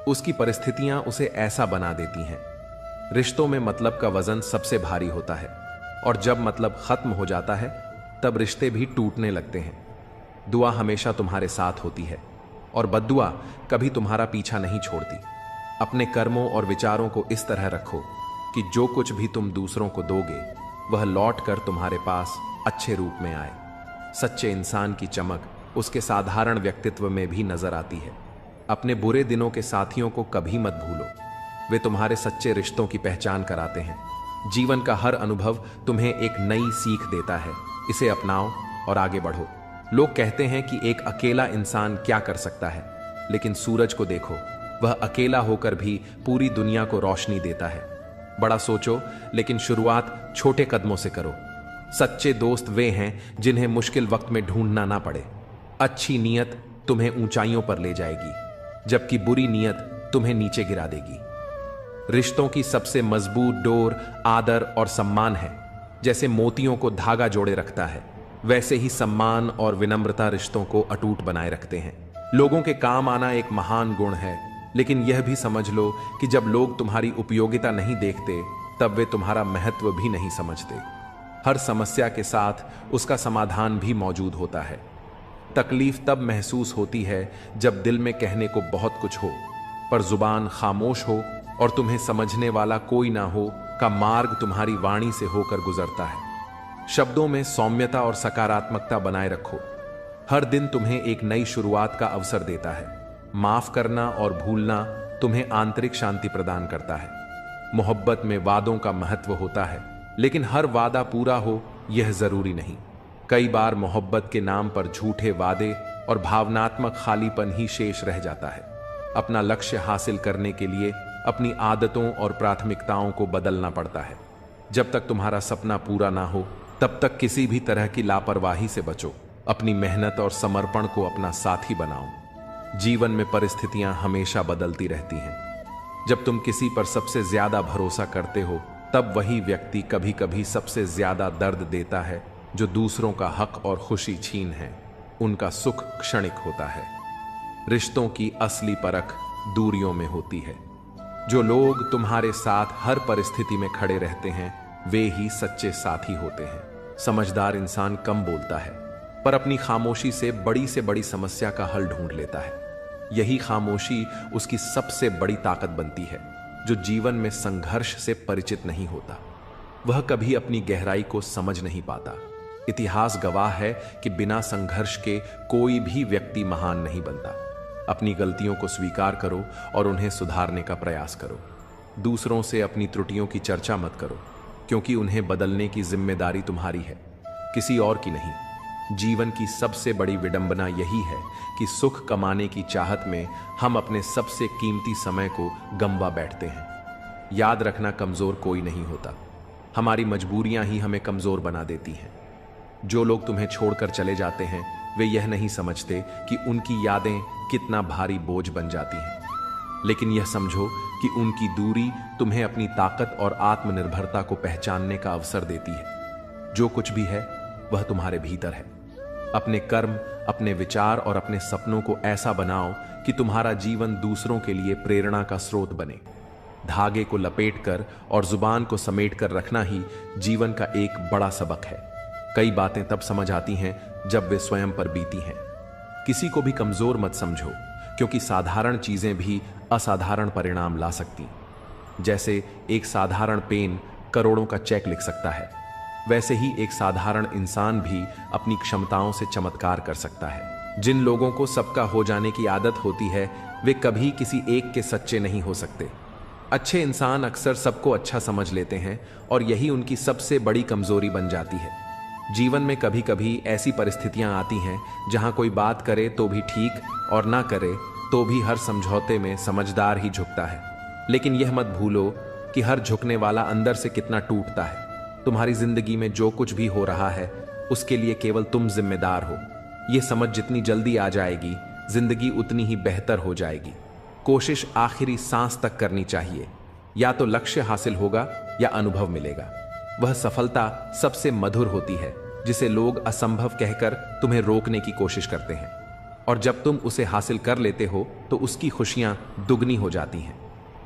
[SPEAKER 2] उसकी परिस्थितियां उसे ऐसा बना देती हैं। रिश्तों में मतलब का वजन सबसे भारी होता है, और जब मतलब खत्म हो जाता है तब रिश्ते भी टूटने लगते हैं। दुआ हमेशा तुम्हारे साथ होती है, और बद्दुआ कभी तुम्हारा पीछा नहीं छोड़ती। अपने कर्मों और विचारों को इस तरह रखो कि जो कुछ भी तुम दूसरों को दोगे, वह लौट कर तुम्हारे पास अच्छे रूप में आए। सच्चे इंसान की चमक उसके साधारण व्यक्तित्व में भी नजर आती है। अपने बुरे दिनों के साथियों को कभी मत भूलो, वे तुम्हारे सच्चे रिश्तों की पहचान कराते हैं। जीवन का हर अनुभव तुम्हें एक नई सीख देता है, इसे अपनाओ और आगे बढ़ो। लोग कहते हैं कि एक अकेला इंसान क्या कर सकता है, लेकिन सूरज को देखो, वह अकेला होकर भी पूरी दुनिया को रोशनी देता है। बड़ा सोचो, लेकिन शुरुआत छोटे कदमों से करो। सच्चे दोस्त वे हैं जिन्हें मुश्किल वक्त में ढूंढना ना पड़े। अच्छी नीयत तुम्हें ऊंचाइयों पर ले जाएगी, जबकि बुरी नीयत तुम्हें नीचे गिरा देगी। रिश्तों की सबसे मजबूत डोर आदर और सम्मान है। जैसे मोतियों को धागा जोड़े रखता है, वैसे ही सम्मान और विनम्रता रिश्तों को अटूट बनाए रखते हैं। लोगों के काम आना एक महान गुण है, लेकिन यह भी समझ लो कि जब लोग तुम्हारी उपयोगिता नहीं देखते तब वे तुम्हारा महत्व भी नहीं समझते। हर समस्या के साथ उसका समाधान भी मौजूद होता है। तकलीफ तब महसूस होती है जब दिल में कहने को बहुत कुछ हो पर जुबान खामोश हो और तुम्हें समझने वाला कोई ना हो का मार्ग तुम्हारी वाणी से होकर गुजरता है। शब्दों में सौम्यता और सकारात्मकता बनाए रखो। हर दिन तुम्हें एक नई शुरुआत का अवसर देता है। माफ करना और भूलना तुम्हें आंतरिक शांति प्रदान करता है। मोहब्बत में वादों का महत्व होता है, लेकिन हर वादा पूरा हो यह जरूरी नहीं। कई बार मोहब्बत के नाम पर झूठे वादे और भावनात्मक खालीपन ही शेष रह जाता है। अपना लक्ष्य हासिल करने के लिए अपनी आदतों और प्राथमिकताओं को बदलना पड़ता है। जब तक तुम्हारा सपना पूरा ना हो तब तक किसी भी तरह की लापरवाही से बचो। अपनी मेहनत और समर्पण को अपना साथी बनाओ। जीवन में परिस्थितियां हमेशा बदलती रहती हैं। जब तुम किसी पर सबसे ज्यादा भरोसा करते हो तब वही व्यक्ति कभी कभी सबसे ज्यादा दर्द देता है। जो दूसरों का हक और खुशी छीन है, उनका सुख क्षणिक होता है। रिश्तों की असली परख दूरियों में होती है। जो लोग तुम्हारे साथ हर परिस्थिति में खड़े रहते हैं वे ही सच्चे साथी होते हैं। समझदार इंसान कम बोलता है पर अपनी खामोशी से बड़ी समस्या का हल ढूंढ लेता है। यही खामोशी उसकी सबसे बड़ी ताकत बनती है। जो जीवन में संघर्ष से परिचित नहीं होता वह कभी अपनी गहराई को समझ नहीं पाता। इतिहास गवाह है कि बिना संघर्ष के कोई भी व्यक्ति महान नहीं बनता। अपनी गलतियों को स्वीकार करो और उन्हें सुधारने का प्रयास करो। दूसरों से अपनी त्रुटियों की चर्चा मत करो, क्योंकि उन्हें बदलने की जिम्मेदारी तुम्हारी है, किसी और की नहीं। जीवन की सबसे बड़ी विडंबना यही है कि सुख कमाने की चाहत में हम अपने सबसे कीमती समय को गंवा बैठते हैं। याद रखना, कमजोर कोई नहीं होता, हमारी मजबूरियां ही हमें कमजोर बना देती हैं। जो लोग तुम्हें छोड़कर चले जाते हैं वे यह नहीं समझते कि उनकी यादें कितना भारी बोझ बन जाती हैं। लेकिन यह समझो कि उनकी दूरी तुम्हें अपनी ताकत और आत्मनिर्भरता को पहचानने का अवसर देती है। जो कुछ भी है वह तुम्हारे भीतर है। अपने कर्म, अपने विचार और अपने सपनों को ऐसा बनाओ कि तुम्हारा जीवन दूसरों के लिए प्रेरणा का स्रोत बने। धागे को लपेटकर और जुबान को समेटकर रखना ही जीवन का एक बड़ा सबक है। कई बातें तब समझ आती हैं जब वे स्वयं पर बीती हैं। किसी को भी कमजोर मत समझो, क्योंकि साधारण चीजें भी असाधारण परिणाम ला सकती। जैसे एक साधारण पेन करोड़ों का चेक लिख सकता है, वैसे ही एक साधारण इंसान भी अपनी क्षमताओं से चमत्कार कर सकता है। जिन लोगों को सबका हो जाने की आदत होती है वे कभी किसी एक के सच्चे नहीं हो सकते। अच्छे इंसान अक्सर सबको अच्छा समझ लेते हैं और यही उनकी सबसे बड़ी कमजोरी बन जाती है। जीवन में कभी कभी ऐसी परिस्थितियां आती हैं जहां कोई बात करे तो भी ठीक और ना करे तो भी हर समझौते में समझदार ही झुकता है। लेकिन यह मत भूलो कि हर झुकने वाला अंदर से कितना टूटता है। तुम्हारी जिंदगी में जो कुछ भी हो रहा है उसके लिए केवल तुम जिम्मेदार हो। यह समझ जितनी जल्दी आ जाएगी जिंदगी उतनी ही बेहतर हो जाएगी। कोशिश आखिरी सांस तक करनी चाहिए। या तो लक्ष्य हासिल होगा या अनुभव मिलेगा। वह सफलता सबसे मधुर होती है जिसे लोग असंभव कहकर तुम्हें रोकने की कोशिश करते हैं, और जब तुम उसे हासिल कर लेते हो तो उसकी खुशियां दुगनी हो जाती हैं।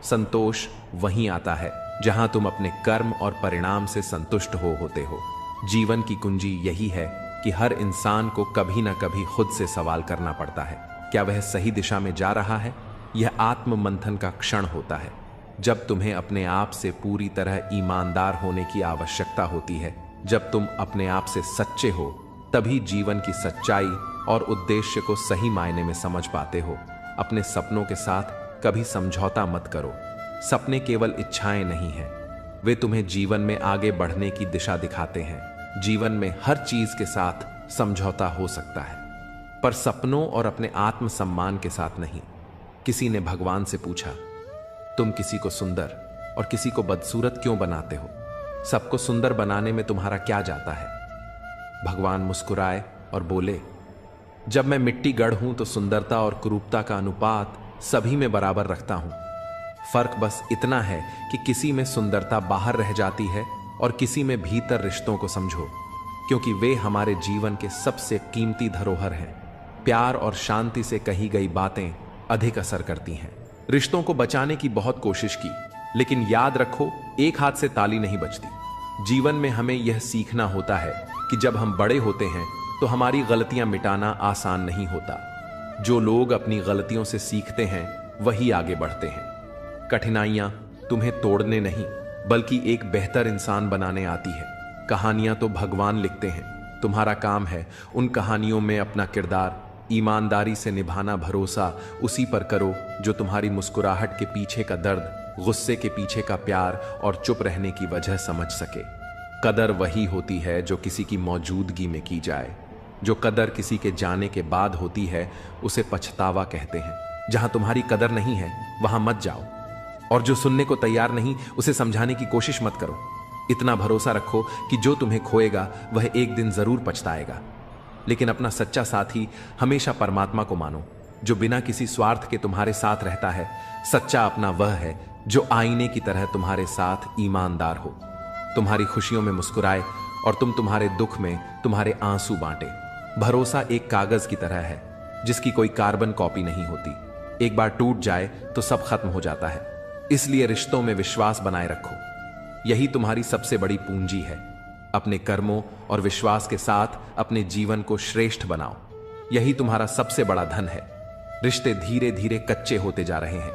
[SPEAKER 2] संतोष वहीं आता है जहां तुम अपने कर्म और परिणाम से संतुष्ट होते हो। जीवन की कुंजी यही है कि हर इंसान को कभी ना कभी खुद से सवाल करना पड़ता है, क्या वह सही दिशा में जा रहा है। यह आत्म मंथन का क्षण होता है जब तुम्हें अपने आप से पूरी तरह ईमानदार होने की आवश्यकता होती है। जब तुम अपने आप से सच्चे हो तभी जीवन की सच्चाई और उद्देश्य को सही मायने में समझ पाते हो। अपने सपनों के साथ कभी समझौता मत करो। सपने केवल इच्छाएं नहीं हैं, वे तुम्हें जीवन में आगे बढ़ने की दिशा दिखाते हैं। जीवन में हर चीज के साथ समझौता हो सकता है, पर सपनों और अपने आत्मसम्मान के साथ नहीं। किसी ने भगवान से पूछा, तुम किसी को सुंदर और किसी को बदसूरत क्यों बनाते हो? सबको सुंदर बनाने में तुम्हारा क्या जाता है? भगवान मुस्कुराए और बोले, जब मैं मिट्टी गढ़ हूं तो सुंदरता और कुरूपता का अनुपात सभी में बराबर रखता हूं। फर्क बस इतना है कि किसी में सुंदरता बाहर रह जाती है और किसी में भीतर। रिश्तों को समझो, क्योंकि वे हमारे जीवन के सबसे कीमती धरोहर हैं। प्यार और शांति से कही गई बातें अधिक असर करती हैं। रिश्तों को बचाने की बहुत कोशिश की, लेकिन याद रखो, एक हाथ से ताली नहीं बजती। जीवन में हमें यह सीखना होता है कि जब हम बड़े होते हैं तो हमारी गलतियां मिटाना आसान नहीं होता। जो लोग अपनी गलतियों से सीखते हैं वही आगे बढ़ते हैं। कठिनाइयां तुम्हें तोड़ने नहीं बल्कि एक बेहतर इंसान बनाने आती है। कहानियां तो भगवान लिखते हैं, तुम्हारा काम है उन कहानियों में अपना किरदार ईमानदारी से निभाना। भरोसा उसी पर करो जो तुम्हारी मुस्कुराहट के पीछे का दर्द, गुस्से के पीछे का प्यार और चुप रहने की वजह समझ सके। कदर वही होती है जो किसी की मौजूदगी में की जाए। जो कदर किसी के जाने के बाद होती है उसे पछतावा कहते हैं। जहां तुम्हारी कदर नहीं है वहां मत जाओ, और जो सुनने को तैयार नहीं उसे समझाने की कोशिश मत करो। इतना भरोसा रखो कि जो तुम्हें खोएगा वह एक दिन जरूर पछताएगा। लेकिन अपना सच्चा साथी हमेशा परमात्मा को मानो, जो बिना किसी स्वार्थ के तुम्हारे साथ रहता है। सच्चा अपना वह है जो आईने की तरह तुम्हारे साथ ईमानदार हो, तुम्हारी खुशियों में मुस्कुराए और तुम्हारे दुख में तुम्हारे आंसू बांटे। भरोसा एक कागज की तरह है जिसकी कोई कार्बन कॉपी नहीं होती। एक बार टूट जाए तो सब खत्म हो जाता है। इसलिए रिश्तों में विश्वास बनाए रखो, यही तुम्हारी सबसे बड़ी पूंजी है। अपने कर्मों और विश्वास के साथ अपने जीवन को श्रेष्ठ बनाओ, यही तुम्हारा सबसे बड़ा धन है। रिश्ते धीरे धीरे कच्चे होते जा रहे हैं,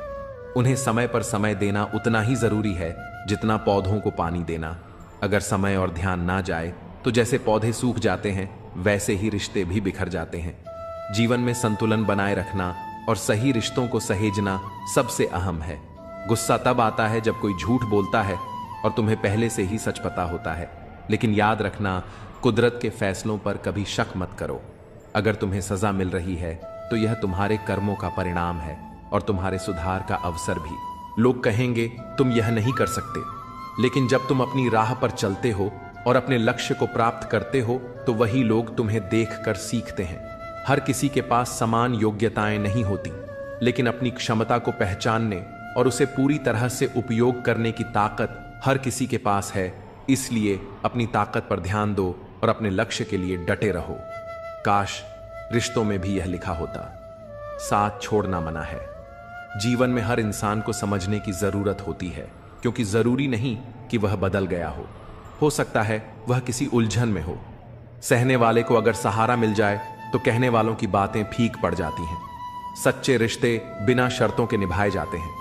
[SPEAKER 2] उन्हें समय पर समय देना उतना ही जरूरी है जितना पौधों को पानी देना। अगर समय और ध्यान ना जाए तो जैसे पौधे सूख जाते हैं वैसे ही रिश्ते भी बिखर जाते हैं। जीवन में संतुलन बनाए रखना और सही रिश्तों को सहेजना सबसे अहम है। गुस्सा तब आता है जब कोई झूठ बोलता है और तुम्हें पहले से ही सच पता होता है। लेकिन याद रखना, कुदरत के फैसलों पर कभी शक मत करो। अगर तुम्हें सजा मिल रही है तो यह तुम्हारे कर्मों का परिणाम है और तुम्हारे सुधार का अवसर भी। लोग कहेंगे तुम यह नहीं कर सकते, लेकिन जब तुम अपनी राह पर चलते हो और अपने लक्ष्य को प्राप्त करते हो तो वही लोग तुम्हें देखकर सीखते हैं। हर किसी के पास समान योग्यताएं नहीं होती, लेकिन अपनी क्षमता को पहचानने और उसे पूरी तरह से उपयोग करने की ताकत हर किसी के पास है। इसलिए अपनी ताकत पर ध्यान दो और अपने लक्ष्य के लिए डटे रहो। काश रिश्तों में भी यह लिखा होता, साथ छोड़ना मना है। जीवन में हर इंसान को समझने की जरूरत होती है, क्योंकि जरूरी नहीं कि वह बदल गया हो सकता है वह किसी उलझन में हो। सहने वाले को अगर सहारा मिल जाए तो कहने वालों की बातें फीक पड़ जाती हैं। सच्चे रिश्ते बिना शर्तों के निभाए जाते हैं।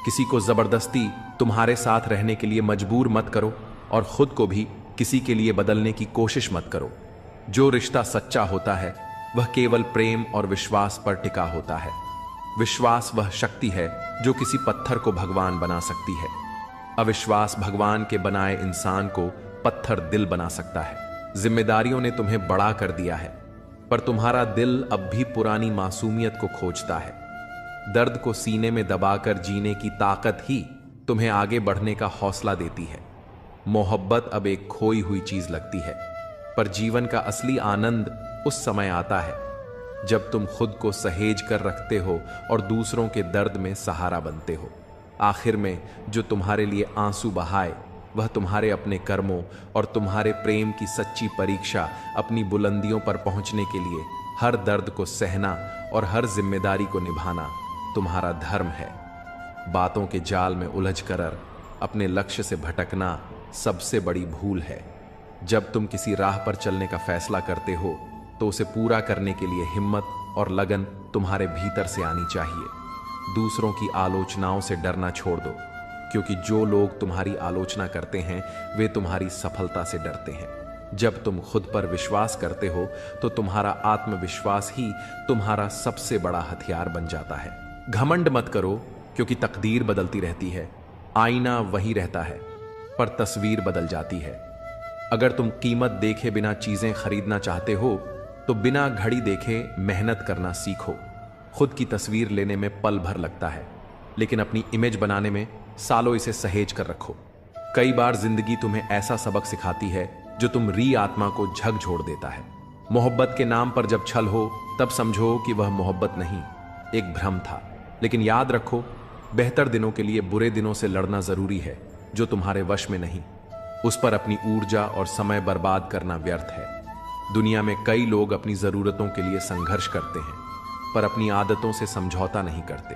[SPEAKER 2] किसी को जबरदस्ती तुम्हारे साथ रहने के लिए मजबूर मत करो और खुद को भी किसी के लिए बदलने की कोशिश मत करो। जो रिश्ता सच्चा होता है वह केवल प्रेम और विश्वास पर टिका होता है। विश्वास वह शक्ति है जो किसी पत्थर को भगवान बना सकती है। अविश्वास भगवान के बनाए इंसान को पत्थर दिल बना सकता है। जिम्मेदारियों ने तुम्हें बड़ा कर दिया है, पर तुम्हारा दिल अब भी पुरानी मासूमियत को खोजता है। दर्द को सीने में दबाकर जीने की ताकत ही तुम्हें आगे बढ़ने का हौसला देती है। मोहब्बत अब एक खोई हुई चीज लगती है, पर जीवन का असली आनंद उस समय आता है जब तुम खुद को सहेज कर रखते हो और दूसरों के दर्द में सहारा बनते हो। आखिर में जो तुम्हारे लिए आंसू बहाए वह तुम्हारे अपने कर्मों और तुम्हारे प्रेम की सच्ची परीक्षा। अपनी बुलंदियों पर पहुंचने के लिए हर दर्द को सहना और हर जिम्मेदारी को निभाना तुम्हारा धर्म है। बातों के जाल में उलझ कर अपने लक्ष्य से भटकना सबसे बड़ी भूल है। जब तुम किसी राह पर चलने का फैसला करते हो तो उसे पूरा करने के लिए हिम्मत और लगन तुम्हारे भीतर से आनी चाहिए। दूसरों की आलोचनाओं से डरना छोड़ दो, क्योंकि जो लोग तुम्हारी आलोचना करते हैं वे तुम्हारी सफलता से डरते हैं। जब तुम खुद पर विश्वास करते हो तो तुम्हारा आत्मविश्वास ही तुम्हारा सबसे बड़ा हथियार बन जाता है। घमंड मत करो, क्योंकि तकदीर बदलती रहती है। आईना वही रहता है, पर तस्वीर बदल जाती है। अगर तुम कीमत देखे बिना चीजें खरीदना चाहते हो तो बिना घड़ी देखे मेहनत करना सीखो। खुद की तस्वीर लेने में पल भर लगता है, लेकिन अपनी इमेज बनाने में सालों इसे सहेज कर रखो। कई बार जिंदगी तुम्हें ऐसा सबक सिखाती है जो तुम री आत्मा को झकझोर देता है। मोहब्बत के नाम पर जब छल हो तब समझो कि वह मोहब्बत नहीं, एक भ्रम था। लेकिन याद रखो, बेहतर दिनों के लिए बुरे दिनों से लड़ना जरूरी है जो तुम्हारे वश में नहीं। उस पर अपनी ऊर्जा और समय बर्बाद करना व्यर्थ है। दुनिया में कई लोग अपनी जरूरतों के लिए संघर्ष करते हैं, पर अपनी आदतों से समझौता नहीं करते।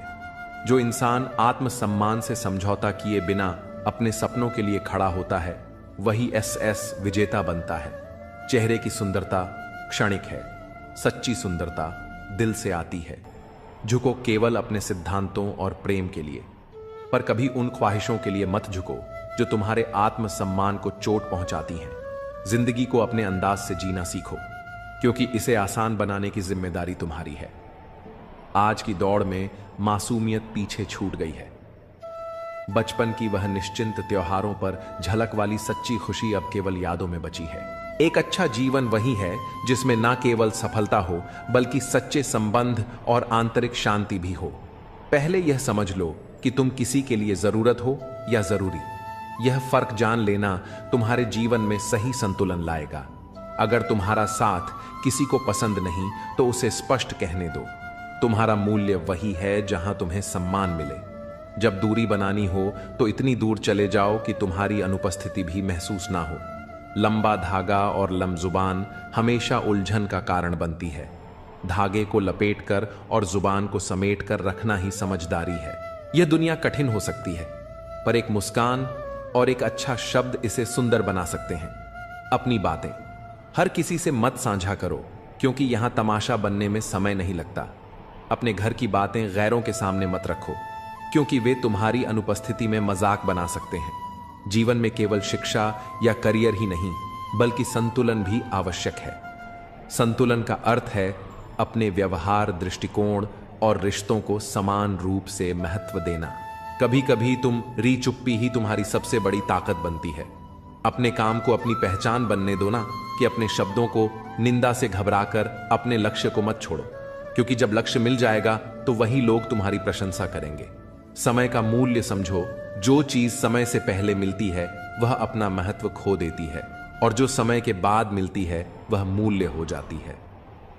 [SPEAKER 2] जो इंसान आत्मसम्मान से समझौता किए बिना अपने सपनों के लिए खड़ा होता है वही एसएस विजेता बनता है। चेहरे की सुंदरता क्षणिक है, सच्ची सुंदरता दिल से आती है। झुको केवल अपने सिद्धांतों और प्रेम के लिए, पर कभी उन ख्वाहिशों के लिए मत झुको जो तुम्हारे आत्मसम्मान को चोट पहुंचाती हैं। जिंदगी को अपने अंदाज से जीना सीखो, क्योंकि इसे आसान बनाने की जिम्मेदारी तुम्हारी है। आज की दौड़ में मासूमियत पीछे छूट गई है। बचपन की वह निश्चिंत त्योहारों पर झलक वाली सच्ची खुशी अब केवल यादों में बची है। एक अच्छा जीवन वही है जिसमें ना केवल सफलता हो बल्कि सच्चे संबंध और आंतरिक शांति भी हो। पहले यह समझ लो कि तुम किसी के लिए जरूरत हो या जरूरी। यह फर्क जान लेना तुम्हारे जीवन में सही संतुलन लाएगा। अगर तुम्हारा साथ किसी को पसंद नहीं तो उसे स्पष्ट कहने दो। तुम्हारा मूल्य वही है जहां तुम्हें सम्मान मिले। जब दूरी बनानी हो तो इतनी दूर चले जाओ कि तुम्हारी अनुपस्थिति भी महसूस ना हो। लंबा धागा और लमजुबान हमेशा उलझन का कारण बनती है। धागे को लपेटकर और जुबान को समेटकर रखना ही समझदारी है। यह दुनिया कठिन हो सकती है, पर एक मुस्कान और एक अच्छा शब्द इसे सुंदर बना सकते हैं। अपनी बातें हर किसी से मत साझा करो, क्योंकि यहां तमाशा बनने में समय नहीं लगता। अपने घर की बातें गैरों के सामने मत रखो, क्योंकि वे तुम्हारी अनुपस्थिति में मजाक बना सकते हैं। जीवन में केवल शिक्षा या करियर ही नहीं, बल्कि संतुलन भी आवश्यक है। संतुलन का अर्थ है अपने व्यवहार, दृष्टिकोण और रिश्तों को समान रूप से महत्व देना। कभी कभी तुम री चुप्पी ही तुम्हारी सबसे बड़ी ताकत बनती है। अपने काम को अपनी पहचान बनने दो ना, कि अपने शब्दों को निंदा से घबराकर अपने लक्ष्य को मत छोड़ो, क्योंकि जब लक्ष्य मिल जाएगा तो वही लोग तुम्हारी प्रशंसा करेंगे। समय का मूल्य समझो। जो चीज समय से पहले मिलती है वह अपना महत्व खो देती है, और जो समय के बाद मिलती है वह मूल्य हो जाती है।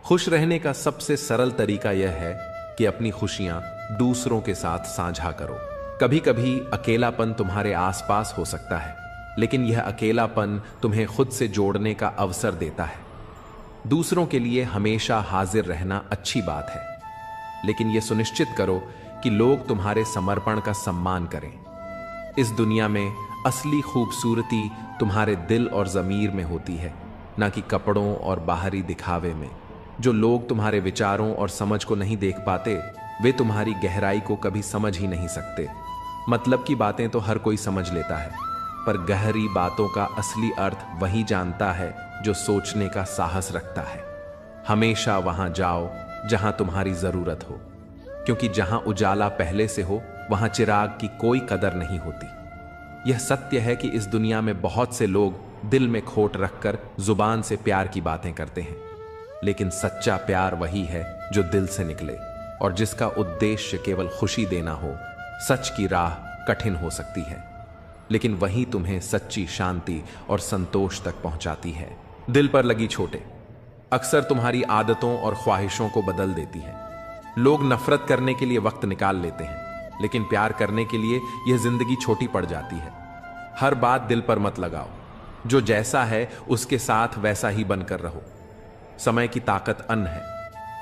[SPEAKER 2] खुश रहने का सबसे सरल तरीका यह है कि अपनी खुशियां दूसरों के साथ साझा करो। कभी कभी अकेलापन तुम्हारे आसपास हो सकता है, लेकिन यह अकेलापन तुम्हें खुद से जोड़ने का अवसर देता है। दूसरों के लिए हमेशा हाजिर रहना अच्छी बात है, लेकिन यह सुनिश्चित करो कि लोग तुम्हारे समर्पण का सम्मान करें। इस दुनिया में असली खूबसूरती तुम्हारे दिल और ज़मीर में होती है, ना कि कपड़ों और बाहरी दिखावे में। जो लोग तुम्हारे विचारों और समझ को नहीं देख पाते, वे तुम्हारी गहराई को कभी समझ ही नहीं सकते। मतलब की बातें तो हर कोई समझ लेता है, पर गहरी बातों का असली अर्थ वही जानता है जो सोचने का साहस रखता है। हमेशा वहां जाओ जहां तुम्हारी जरूरत हो, क्योंकि जहां उजाला पहले से हो वहां चिराग की कोई कदर नहीं होती। यह सत्य है कि इस दुनिया में बहुत से लोग दिल में खोट रखकर जुबान से प्यार की बातें करते हैं, लेकिन सच्चा प्यार वही है जो दिल से निकले और जिसका उद्देश्य केवल खुशी देना हो। सच की राह कठिन हो सकती है, लेकिन वही तुम्हें सच्ची शांति और संतोष तक पहुंचाती है। दिल पर लगी चोटें अक्सर तुम्हारी आदतों और ख्वाहिशों को बदल देती है। लोग नफरत करने के लिए वक्त निकाल लेते हैं, लेकिन प्यार करने के लिए यह जिंदगी छोटी पड़ जाती है। हर बात दिल पर मत लगाओ। जो जैसा है उसके साथ वैसा ही बनकर रहो। समय की ताकत अन्न है।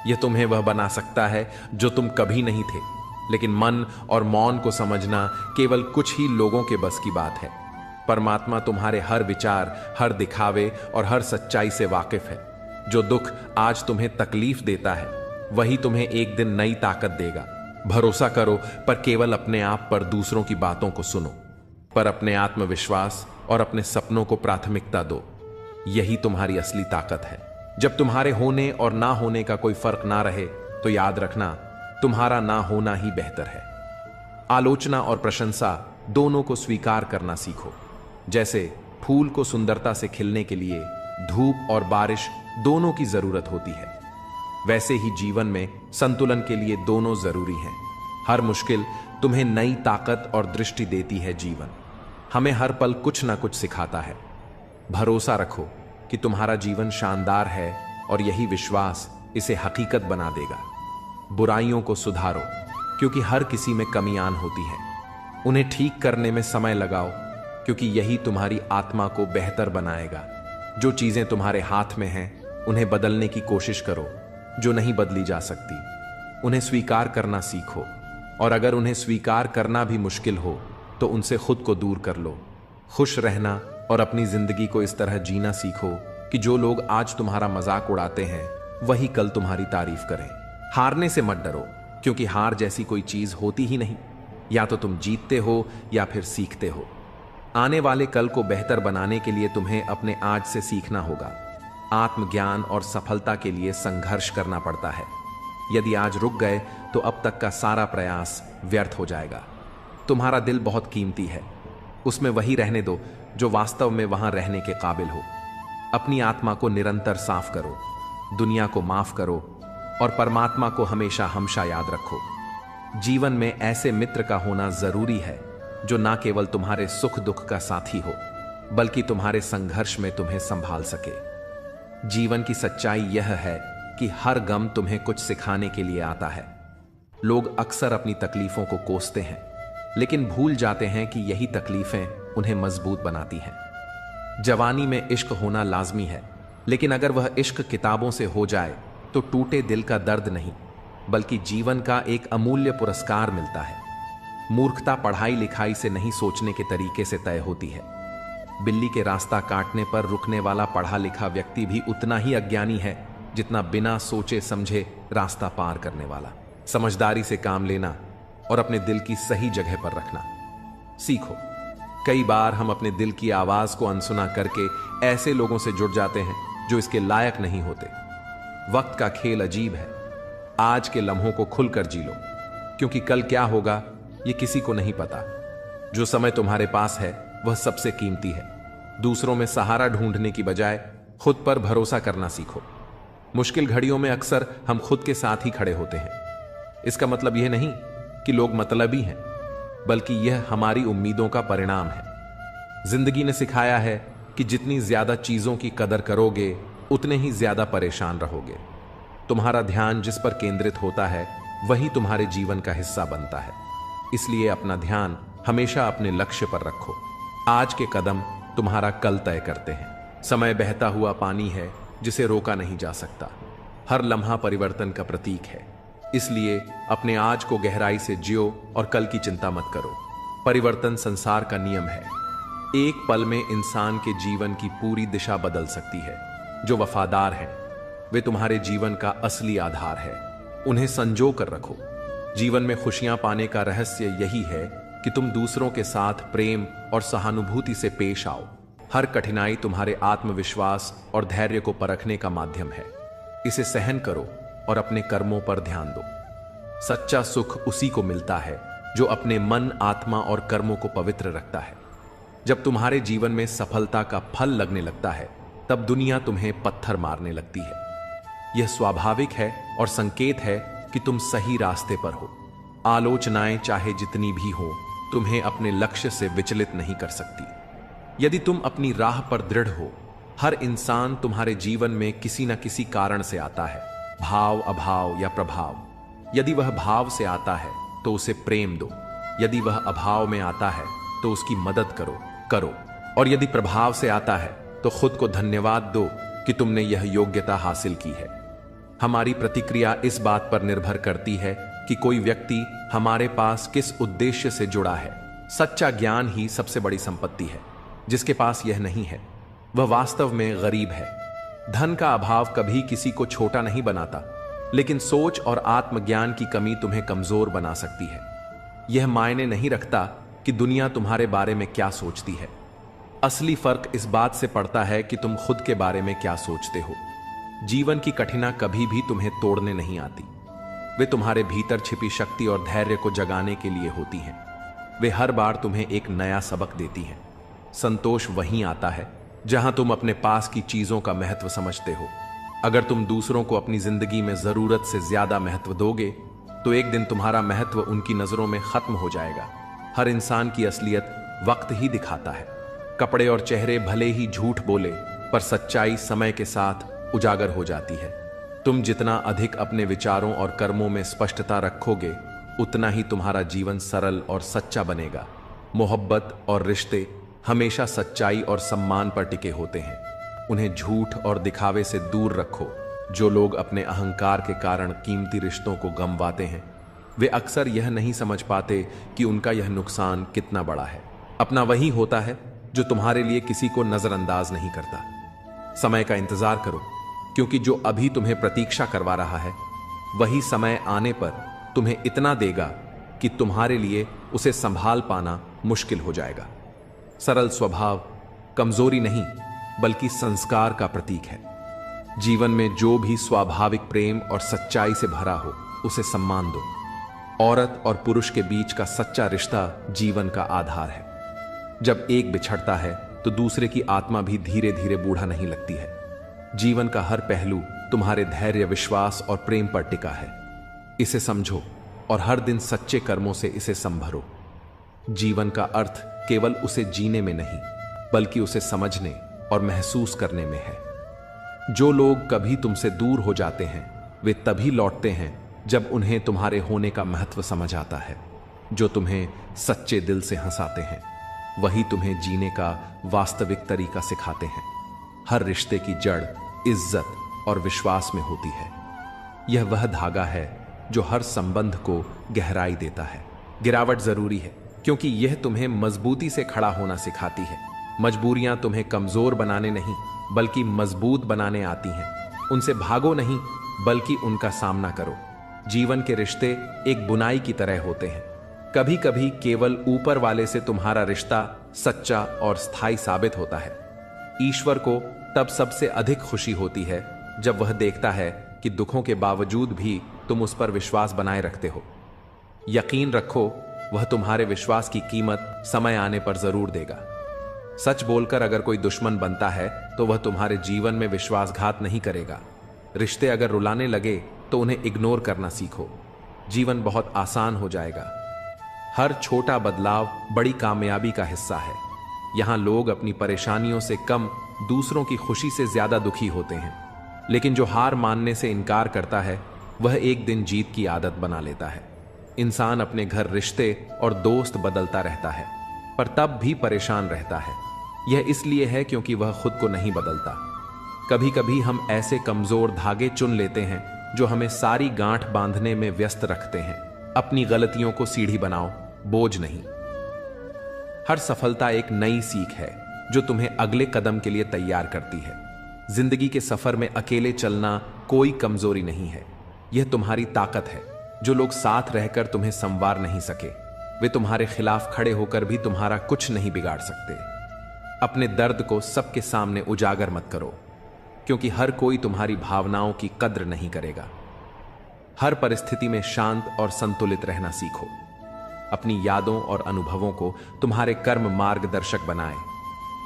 [SPEAKER 2] यह तुम्हें वह बना सकता है जो तुम कभी नहीं थे, लेकिन मन और मौन को समझना केवल कुछ ही लोगों के बस की बात है। परमात्मा तुम्हारे हर विचार, हर दिखावे और हर सच्चाई से वाकिफ है। जो दुख आज तुम्हें तकलीफ देता है वही तुम्हें एक दिन नई ताकत देगा। भरोसा करो, पर केवल अपने आप पर दूसरों की बातों को सुनो, पर अपने आत्मविश्वास और अपने सपनों को प्राथमिकता दो। यही तुम्हारी असली ताकत है। जब तुम्हारे होने और ना होने का कोई फर्क ना रहे तो याद रखना, तुम्हारा ना होना ही बेहतर है। आलोचना और प्रशंसा दोनों को स्वीकार करना सीखो। जैसे फूल को सुंदरता से खिलने के लिए धूप और बारिश दोनों की जरूरत होती है, वैसे ही जीवन में संतुलन के लिए दोनों जरूरी हैं। हर मुश्किल तुम्हें नई ताकत और दृष्टि देती है। जीवन हमें हर पल कुछ ना कुछ सिखाता है। भरोसा रखो कि तुम्हारा जीवन शानदार है और यही विश्वास इसे हकीकत बना देगा। बुराइयों को सुधारो, क्योंकि हर किसी में कमियां होती हैं। उन्हें ठीक करने में समय लगाओ, क्योंकि यही तुम्हारी आत्मा को बेहतर बनाएगा। जो चीजें तुम्हारे हाथ में हैं उन्हें बदलने की कोशिश करो। जो नहीं बदली जा सकती उन्हें स्वीकार करना सीखो और अगर उन्हें स्वीकार करना भी मुश्किल हो तो उनसे खुद को दूर कर लो। खुश रहना और अपनी जिंदगी को इस तरह जीना सीखो कि जो लोग आज तुम्हारा मजाक उड़ाते हैं वही कल तुम्हारी तारीफ करें। हारने से मत डरो, क्योंकि हार जैसी कोई चीज होती ही नहीं। या तो तुम जीतते हो या फिर सीखते हो। आने वाले कल को बेहतर बनाने के लिए तुम्हें अपने आज से सीखना होगा। आत्मज्ञान और सफलता के लिए संघर्ष करना पड़ता है। यदि आज रुक गए तो अब तक का सारा प्रयास व्यर्थ हो जाएगा। तुम्हारा दिल बहुत कीमती है, उसमें वही रहने दो जो वास्तव में वहां रहने के काबिल हो। अपनी आत्मा को निरंतर साफ करो, दुनिया को माफ करो और परमात्मा को हमेशा हमेशा याद रखो। जीवन में ऐसे मित्र का होना जरूरी है जो ना केवल तुम्हारे सुख दुख का साथी हो, बल्कि तुम्हारे संघर्ष में तुम्हें संभाल सके। जीवन की सच्चाई यह है कि हर गम तुम्हें कुछ सिखाने के लिए आता है। लोग अक्सर अपनी तकलीफों को कोसते हैं, लेकिन भूल जाते हैं कि यही तकलीफें उन्हें मजबूत बनाती हैं। जवानी में इश्क होना लाजमी है, लेकिन अगर वह इश्क किताबों से हो जाए तो टूटे दिल का दर्द नहीं, बल्कि जीवन का एक अमूल्य पुरस्कार मिलता है। मूर्खता पढ़ाई लिखाई से नहीं, सोचने के तरीके से तय होती है। बिल्ली के रास्ता काटने पर रुकने वाला पढ़ा लिखा व्यक्ति भी उतना ही अज्ञानी है जितना बिना सोचे समझे रास्ता पार करने वाला। समझदारी से काम लेना और अपने दिल की सही जगह पर रखना सीखो। कई बार हम अपने दिल की आवाज को अनसुना करके ऐसे लोगों से जुड़ जाते हैं जो इसके लायक नहीं होते। वक्त का खेल अजीब है। आज के लम्हों को खुलकर जी लो, क्योंकि कल क्या होगा ये किसी को नहीं पता। जो समय तुम्हारे पास है वह सबसे कीमती है। दूसरों में सहारा ढूंढने की बजाय खुद पर भरोसा करना सीखो। मुश्किल घड़ियों में अक्सर हम खुद के साथ ही खड़े होते हैं। इसका मतलब यह नहीं कि लोग मतलबी हैं, बल्कि यह हमारी उम्मीदों का परिणाम है। जिंदगी ने सिखाया है कि जितनी ज्यादा चीजों की कदर करोगे उतने ही ज्यादा परेशान रहोगे। तुम्हारा ध्यान जिस पर केंद्रित होता है वही तुम्हारे जीवन का हिस्सा बनता है। इसलिए अपना ध्यान हमेशा अपने लक्ष्य पर रखो। आज के कदम तुम्हारा कल तय करते हैं। समय बहता हुआ पानी है जिसे रोका नहीं जा सकता। हर लम्हा परिवर्तन का प्रतीक है। इसलिए अपने आज को गहराई से जियो और कल की चिंता मत करो। परिवर्तन संसार का नियम है। एक पल में इंसान के जीवन की पूरी दिशा बदल सकती है। जो वफादार हैं वे तुम्हारे जीवन का असली आधार है। उन्हें संजो कर रखो। जीवन में खुशियां पाने का रहस्य यही है कि तुम दूसरों के साथ प्रेम और सहानुभूति से पेश आओ। हर कठिनाई तुम्हारे आत्मविश्वास और धैर्य को परखने का माध्यम है। इसे सहन करो और अपने कर्मों पर ध्यान दो। सच्चा सुख उसी को मिलता है जो अपने मन, आत्मा और कर्मों को पवित्र रखता है। जब तुम्हारे जीवन में सफलता का फल लगने लगता है तब दुनिया तुम्हें पत्थर मारने लगती है। यह स्वाभाविक है और संकेत है कि तुम सही रास्ते पर हो। आलोचनाएं चाहे जितनी भी हो तुम्हें अपने लक्ष्य से विचलित नहीं कर सकती। यदि तुम अपनी राह पर दृढ़ हो, हर इंसान तुम्हारे जीवन में किसी न किसी कारण से आता है, भाव, अभाव या प्रभाव। यदि वह भाव से आता है तो उसे प्रेम दो। यदि वह अभाव में आता है तो उसकी मदद करो। और यदि प्रभाव से आता है तो खुद को धन्यवाद दो कि तुमने यह योग्यता हासिल की है। हमारी प्रतिक्रिया इस बात पर निर्भर करती है कि कोई व्यक्ति हमारे पास किस उद्देश्य से जुड़ा है। सच्चा ज्ञान ही सबसे बड़ी संपत्ति है। जिसके पास यह नहीं है वह वास्तव में गरीब है। धन का अभाव कभी किसी को छोटा नहीं बनाता, लेकिन सोच और आत्मज्ञान की कमी तुम्हें कमजोर बना सकती है। यह मायने नहीं रखता कि दुनिया तुम्हारे बारे में क्या सोचती है। असली फर्क इस बात से पड़ता है कि तुम खुद के बारे में क्या सोचते हो। जीवन की कठिना कभी भी तुम्हें तोड़ने नहीं आती। वे तुम्हारे भीतर छिपी शक्ति और धैर्य को जगाने के लिए होती हैं। वे हर बार तुम्हें एक नया सबक देती हैं। संतोष वहीं आता है जहां तुम अपने पास की चीजों का महत्व समझते हो। अगर तुम दूसरों को अपनी जिंदगी में जरूरत से ज्यादा महत्व दोगे तो एक दिन तुम्हारा महत्व उनकी नजरों में खत्म हो जाएगा। हर इंसान की असलियत वक्त ही दिखाता है। कपड़े और चेहरे भले ही झूठ बोले, पर सच्चाई समय के साथ उजागर हो जाती है। तुम जितना अधिक अपने विचारों और कर्मों में स्पष्टता रखोगे उतना ही तुम्हारा जीवन सरल और सच्चा बनेगा। मोहब्बत और रिश्ते हमेशा सच्चाई और सम्मान पर टिके होते हैं। उन्हें झूठ और दिखावे से दूर रखो। जो लोग अपने अहंकार के कारण कीमती रिश्तों को गंवाते हैं वे अक्सर यह नहीं समझ पाते कि उनका यह नुकसान कितना बड़ा है। अपना वही होता है जो तुम्हारे लिए किसी को नजरअंदाज नहीं करता। समय का इंतजार करो, क्योंकि जो अभी तुम्हें प्रतीक्षा करवा रहा है वही समय आने पर तुम्हें इतना देगा कि तुम्हारे लिए उसे संभाल पाना मुश्किल हो जाएगा। सरल स्वभाव कमजोरी नहीं बल्कि संस्कार का प्रतीक है। जीवन में जो भी स्वाभाविक प्रेम और सच्चाई से भरा हो उसे सम्मान दो। औरत और पुरुष के बीच का सच्चा रिश्ता जीवन का आधार है। जब एक बिछड़ता है तो दूसरे की आत्मा भी धीरे धीरे बूढ़ा नहीं लगती है। जीवन का हर पहलू तुम्हारे धैर्य, विश्वास और प्रेम पर टिका है। इसे समझो और हर दिन सच्चे कर्मों से इसे संभरो। जीवन का अर्थ केवल उसे जीने में नहीं बल्कि उसे समझने और महसूस करने में है। जो लोग कभी तुमसे दूर हो जाते हैं वे तभी लौटते हैं जब उन्हें तुम्हारे होने का महत्व समझ आता है। जो तुम्हें सच्चे दिल से हंसाते हैं वही तुम्हें जीने का वास्तविक तरीका सिखाते हैं। हर रिश्ते की जड़ इज्जत और विश्वास में होती है। यह वह धागा है जो हर संबंध को गहराई देता है। गिरावट जरूरी है क्योंकि यह तुम्हें मजबूती से खड़ा होना सिखाती है। मजबूरियां तुम्हें कमजोर बनाने नहीं बल्कि मजबूत बनाने आती हैं। उनसे भागो नहीं बल्कि उनका सामना करो। जीवन के रिश्ते एक बुनाई की तरह होते हैं। कभी कभी केवल ऊपर वाले से तुम्हारा रिश्ता सच्चा और स्थायी साबित होता है। ईश्वर को तब सबसे अधिक खुशी होती है जब वह देखता है कि दुखों के बावजूद भी तुम उस पर विश्वास बनाए रखते हो। यकीन रखो वह तुम्हारे विश्वास की कीमत समय आने पर जरूर देगा। सच बोलकर अगर कोई दुश्मन बनता है तो वह तुम्हारे जीवन में विश्वासघात नहीं करेगा। रिश्ते अगर रुलाने लगे तो उन्हें इग्नोर करना सीखो। जीवन बहुत आसान हो जाएगा। हर छोटा बदलाव बड़ी कामयाबी का हिस्सा है। यहां लोग अपनी परेशानियों से कम दूसरों की खुशी से ज्यादा दुखी होते हैं। लेकिन जो हार मानने से इनकार करता है वह एक दिन जीत की आदत बना लेता है। इंसान अपने घर, रिश्ते और दोस्त बदलता रहता है पर तब भी परेशान रहता है। यह इसलिए है क्योंकि वह खुद को नहीं बदलता। कभी कभी हम ऐसे कमजोर धागे चुन लेते हैं जो हमें सारी गांठ बांधने में व्यस्त रखते हैं। अपनी गलतियों को सीढ़ी बनाओ, बोझ नहीं। हर सफलता एक नई सीख है जो तुम्हें अगले कदम के लिए तैयार करती है। जिंदगी के सफर में अकेले चलना कोई कमजोरी नहीं है, यह तुम्हारी ताकत है। जो लोग साथ रहकर तुम्हें संवार नहीं सके वे तुम्हारे खिलाफ खड़े होकर भी तुम्हारा कुछ नहीं बिगाड़ सकते। अपने दर्द को सबके सामने उजागर मत करो क्योंकि हर कोई तुम्हारी भावनाओं की कद्र नहीं करेगा। हर परिस्थिति में शांत और संतुलित रहना सीखो। अपनी यादों और अनुभवों को तुम्हारे कर्म मार्गदर्शक बनाएं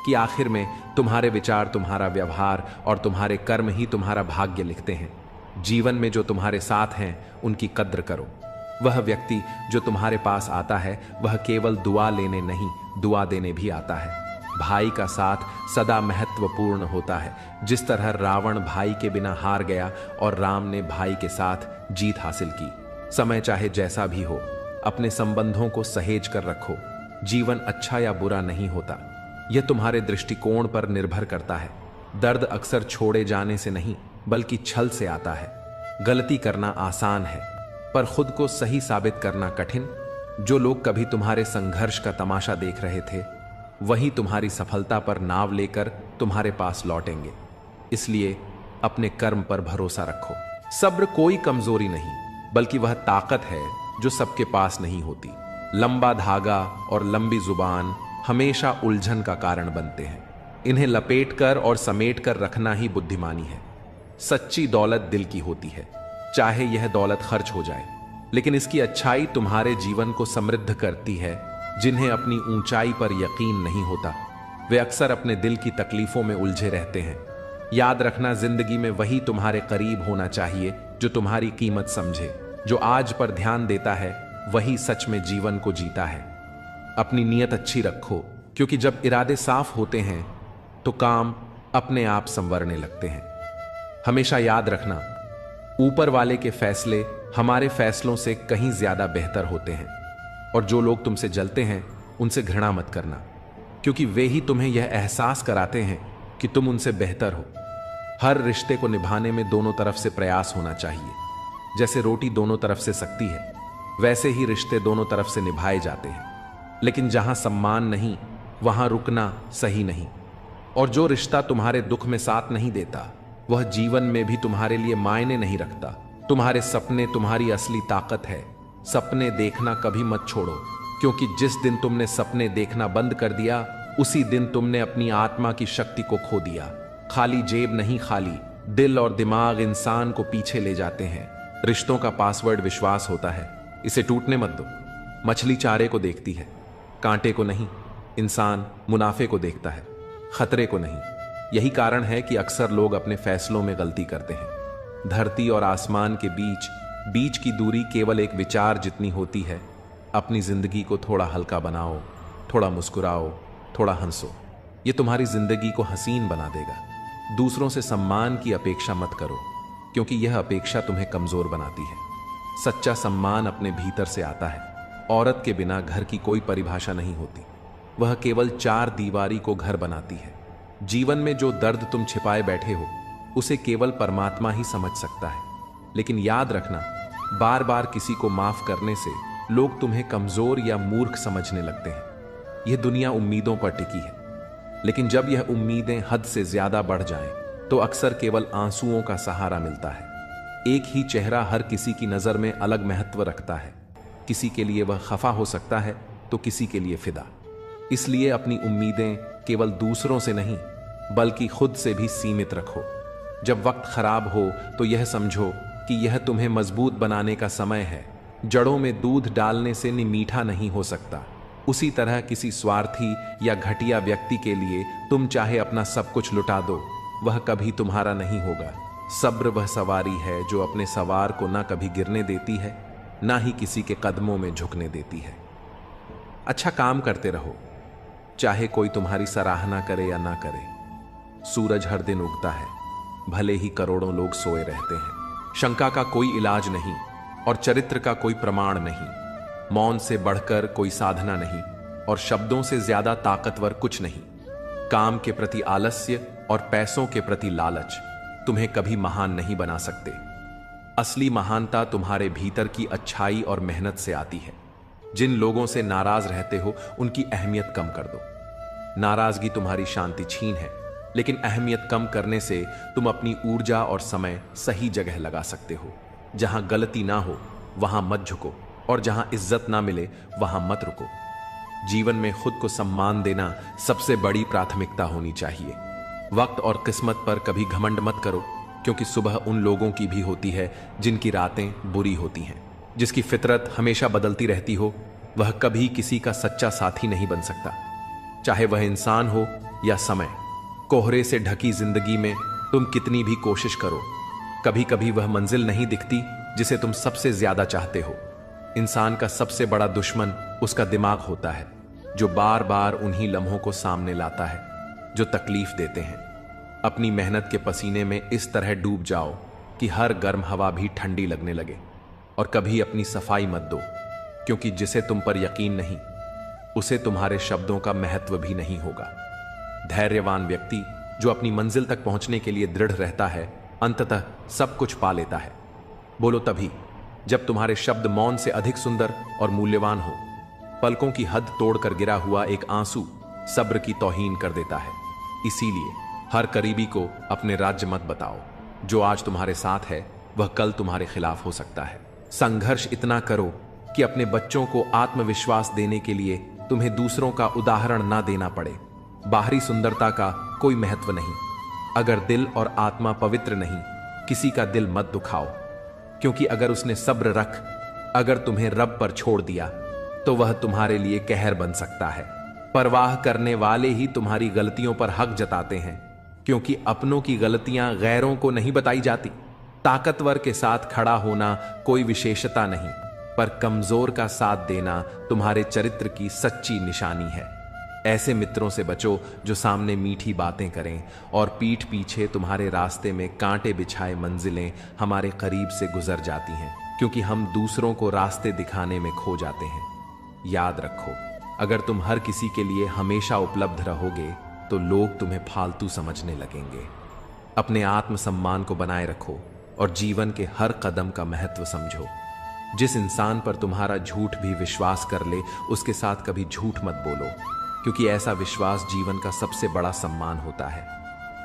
[SPEAKER 2] कि आखिर में तुम्हारे विचार, तुम्हारा व्यवहार और तुम्हारे कर्म ही तुम्हारा भाग्य लिखते हैं। जीवन में जो तुम्हारे साथ हैं उनकी कद्र करो। वह व्यक्ति जो तुम्हारे पास आता है वह केवल दुआ लेने नहीं दुआ देने भी आता है। भाई का साथ सदा महत्वपूर्ण होता है। जिस तरह रावण भाई के बिना हार गया और राम ने भाई के साथ जीत हासिल की। समय चाहे जैसा भी हो अपने संबंधों को सहेज कर रखो। जीवन अच्छा या बुरा नहीं होता, यह तुम्हारे दृष्टिकोण पर निर्भर करता है। दर्द अक्सर छोड़े जाने से नहीं बल्कि छल से आता है। गलती करना आसान है पर खुद को सही साबित करना कठिन। जो लोग कभी तुम्हारे संघर्ष का तमाशा देख रहे थे वही तुम्हारी सफलता पर नाव लेकर तुम्हारे पास लौटेंगे। इसलिए अपने कर्म पर भरोसा रखो। सब्र कोई कमजोरी नहीं बल्कि वह ताकत है जो सबके पास नहीं होती। लंबा धागा और लंबी जुबान हमेशा उलझन का कारण बनते हैं। इन्हें लपेटकर और समेटकर रखना ही बुद्धिमानी है। सच्ची दौलत दिल की होती है, चाहे यह दौलत खर्च हो जाए, लेकिन इसकी अच्छाई तुम्हारे जीवन को समृद्ध करती है। जिन्हें अपनी ऊंचाई पर यकीन नहीं होता वे अक्सर अपने दिल की तकलीफों में उलझे रहते हैं। याद रखना, जिंदगी में वही तुम्हारे करीब होना चाहिए जो तुम्हारी कीमत समझे। जो आज पर ध्यान देता है वही सच में जीवन को जीता है। अपनी नीयत अच्छी रखो क्योंकि जब इरादे साफ होते हैं तो काम अपने आप संवरने लगते हैं। हमेशा याद रखना, ऊपर वाले के फैसले हमारे फैसलों से कहीं ज्यादा बेहतर होते हैं। और जो लोग तुमसे जलते हैं उनसे घृणा मत करना क्योंकि वे ही तुम्हें यह एहसास कराते हैं कि तुम उनसे बेहतर हो। हर रिश्ते को निभाने में दोनों तरफ से प्रयास होना चाहिए। जैसे रोटी दोनों तरफ से सकती है वैसे ही रिश्ते दोनों तरफ से निभाए जाते हैं, लेकिन जहां सम्मान नहीं वहां रुकना सही नहीं। और जो रिश्ता तुम्हारे दुख में साथ नहीं देता वह जीवन में भी तुम्हारे लिए मायने नहीं रखता। तुम्हारे सपने तुम्हारी असली ताकत है। सपने देखना कभी मत छोड़ो, क्योंकि जिस दिन तुमने सपने देखना बंद कर दिया उसी दिन तुमने अपनी आत्मा की शक्ति को खो दिया। खाली जेब नहीं, खाली दिल और दिमाग इंसान को पीछे ले जाते हैं। रिश्तों का पासवर्ड विश्वास होता है, इसे टूटने मत दो। मछली चारे को देखती है, कांटे को नहीं। इंसान मुनाफे को देखता है, खतरे को नहीं। यही कारण है कि अक्सर लोग अपने फैसलों में गलती करते हैं। धरती और आसमान के बीच की दूरी केवल एक विचार जितनी होती है। अपनी जिंदगी को थोड़ा हल्का बनाओ, थोड़ा मुस्कुराओ, थोड़ा हंसो। ये तुम्हारी जिंदगी को हसीन बना देगा। दूसरों से सम्मान की अपेक्षा मत करो, क्योंकि यह अपेक्षा तुम्हें कमजोर बनाती है। सच्चा सम्मान अपने भीतर से आता है। औरत के बिना घर की कोई परिभाषा नहीं होती, वह केवल चार दीवारी को घर बनाती है। जीवन में जो दर्द तुम छिपाए बैठे हो उसे केवल परमात्मा ही समझ सकता है। लेकिन याद रखना, बार बार किसी को माफ करने से लोग तुम्हें कमजोर या मूर्ख समझने लगते हैं। यह दुनिया उम्मीदों पर टिकी है, लेकिन जब यह उम्मीदें हद से ज्यादा बढ़ जाएं, तो अक्सर केवल आंसुओं का सहारा मिलता है। एक ही चेहरा हर किसी की नजर में अलग महत्व रखता है। किसी के लिए वह खफा हो सकता है तो किसी के लिए फिदा। इसलिए अपनी उम्मीदें केवल दूसरों से नहीं बल्कि खुद से भी सीमित रखो। जब वक्त खराब हो तो यह समझो कि यह तुम्हें मजबूत बनाने का समय है। जड़ों में दूध डालने से मीठा नहीं हो सकता। उसी तरह किसी स्वार्थी या घटिया व्यक्ति के लिए तुम चाहे अपना सब कुछ लुटा दो, वह कभी तुम्हारा नहीं होगा। सब्र वह सवारी है जो अपने सवार को ना कभी गिरने देती है, ना ही किसी के कदमों में झुकने देती है। अच्छा काम करते रहो, चाहे कोई तुम्हारी सराहना करे या ना करे। सूरज हर दिन उगता है, भले ही करोड़ों लोग सोए रहते हैं। शंका का कोई इलाज नहीं और चरित्र का कोई प्रमाण नहीं। मौन से बढ़कर कोई साधना नहीं और शब्दों से ज्यादा ताकतवर कुछ नहीं। काम के प्रति आलस्य और पैसों के प्रति लालच तुम्हें कभी महान नहीं बना सकते। असली महानता तुम्हारे भीतर की अच्छाई और मेहनत से आती है। जिन लोगों से नाराज रहते हो उनकी अहमियत कम कर दो। नाराजगी तुम्हारी शांति छीन है, लेकिन अहमियत कम करने से तुम अपनी ऊर्जा और समय सही जगह लगा सकते हो। जहां गलती ना हो वहां मत झुको और जहां इज्जत ना मिले वहां मत रुको। जीवन में खुद को सम्मान देना सबसे बड़ी प्राथमिकता होनी चाहिए। वक्त और किस्मत पर कभी घमंड मत करो, क्योंकि सुबह उन लोगों की भी होती है जिनकी रातें बुरी होती हैं। जिसकी फितरत हमेशा बदलती रहती हो वह कभी किसी का सच्चा साथी नहीं बन सकता, चाहे वह इंसान हो या समय। कोहरे से ढकी जिंदगी में तुम कितनी भी कोशिश करो, कभी कभी वह मंजिल नहीं दिखती जिसे तुम सबसे ज्यादा चाहते हो। इंसान का सबसे बड़ा दुश्मन उसका दिमाग होता है, जो बार बार उन्हीं लम्हों को सामने लाता है जो तकलीफ देते हैं। अपनी मेहनत के पसीने में इस तरह डूब जाओ कि हर गर्म हवा भी ठंडी लगने लगे। और कभी अपनी सफाई मत दो, क्योंकि जिसे तुम पर यकीन नहीं उसे तुम्हारे शब्दों का महत्व भी नहीं होगा। धैर्यवान व्यक्ति जो अपनी मंजिल तक पहुंचने के लिए दृढ़ रहता है, अंततः सब कुछ पा लेता है। बोलो तभी जब तुम्हारे शब्द मौन से अधिक सुंदर और मूल्यवान हो। पलकों की हद तोड़कर गिरा हुआ एक आंसू सब्र की तौहीन कर देता है। इसीलिए हर करीबी को अपने राज्य मत बताओ। जो आज तुम्हारे साथ है वह कल तुम्हारे खिलाफ हो सकता है। संघर्ष इतना करो कि अपने बच्चों को आत्मविश्वास देने के लिए तुम्हें दूसरों का उदाहरण ना देना पड़े। बाहरी सुंदरता का कोई महत्व नहीं अगर दिल और आत्मा पवित्र नहीं। किसी का दिल मत दुखाओ, क्योंकि अगर उसने सब्र रख अगर तुम्हें रब पर छोड़ दिया तो वह तुम्हारे लिए कहर बन सकता है। परवाह करने वाले ही तुम्हारी गलतियों पर हक जताते हैं, क्योंकि अपनों की गलतियां गैरों को नहीं बताई जाती। ताकतवर के साथ खड़ा होना कोई विशेषता नहीं, पर कमजोर का साथ देना तुम्हारे चरित्र की सच्ची निशानी है। ऐसे मित्रों से बचो जो सामने मीठी बातें करें और पीठ पीछे तुम्हारे रास्ते में कांटे बिछाए मंजिलें हमारे करीब से गुजर जाती हैं, क्योंकि हम दूसरों को रास्ते दिखाने में खो जाते हैं। याद रखो, अगर तुम हर किसी के लिए हमेशा उपलब्ध रहोगे तो लोग तुम्हें फालतू समझने लगेंगे। अपने आत्मसम्मान को बनाए रखो और जीवन के हर कदम का महत्व समझो। जिस इंसान पर तुम्हारा झूठ भी विश्वास कर ले उसके साथ कभी झूठ मत बोलो, क्योंकि ऐसा विश्वास जीवन का सबसे बड़ा सम्मान होता है।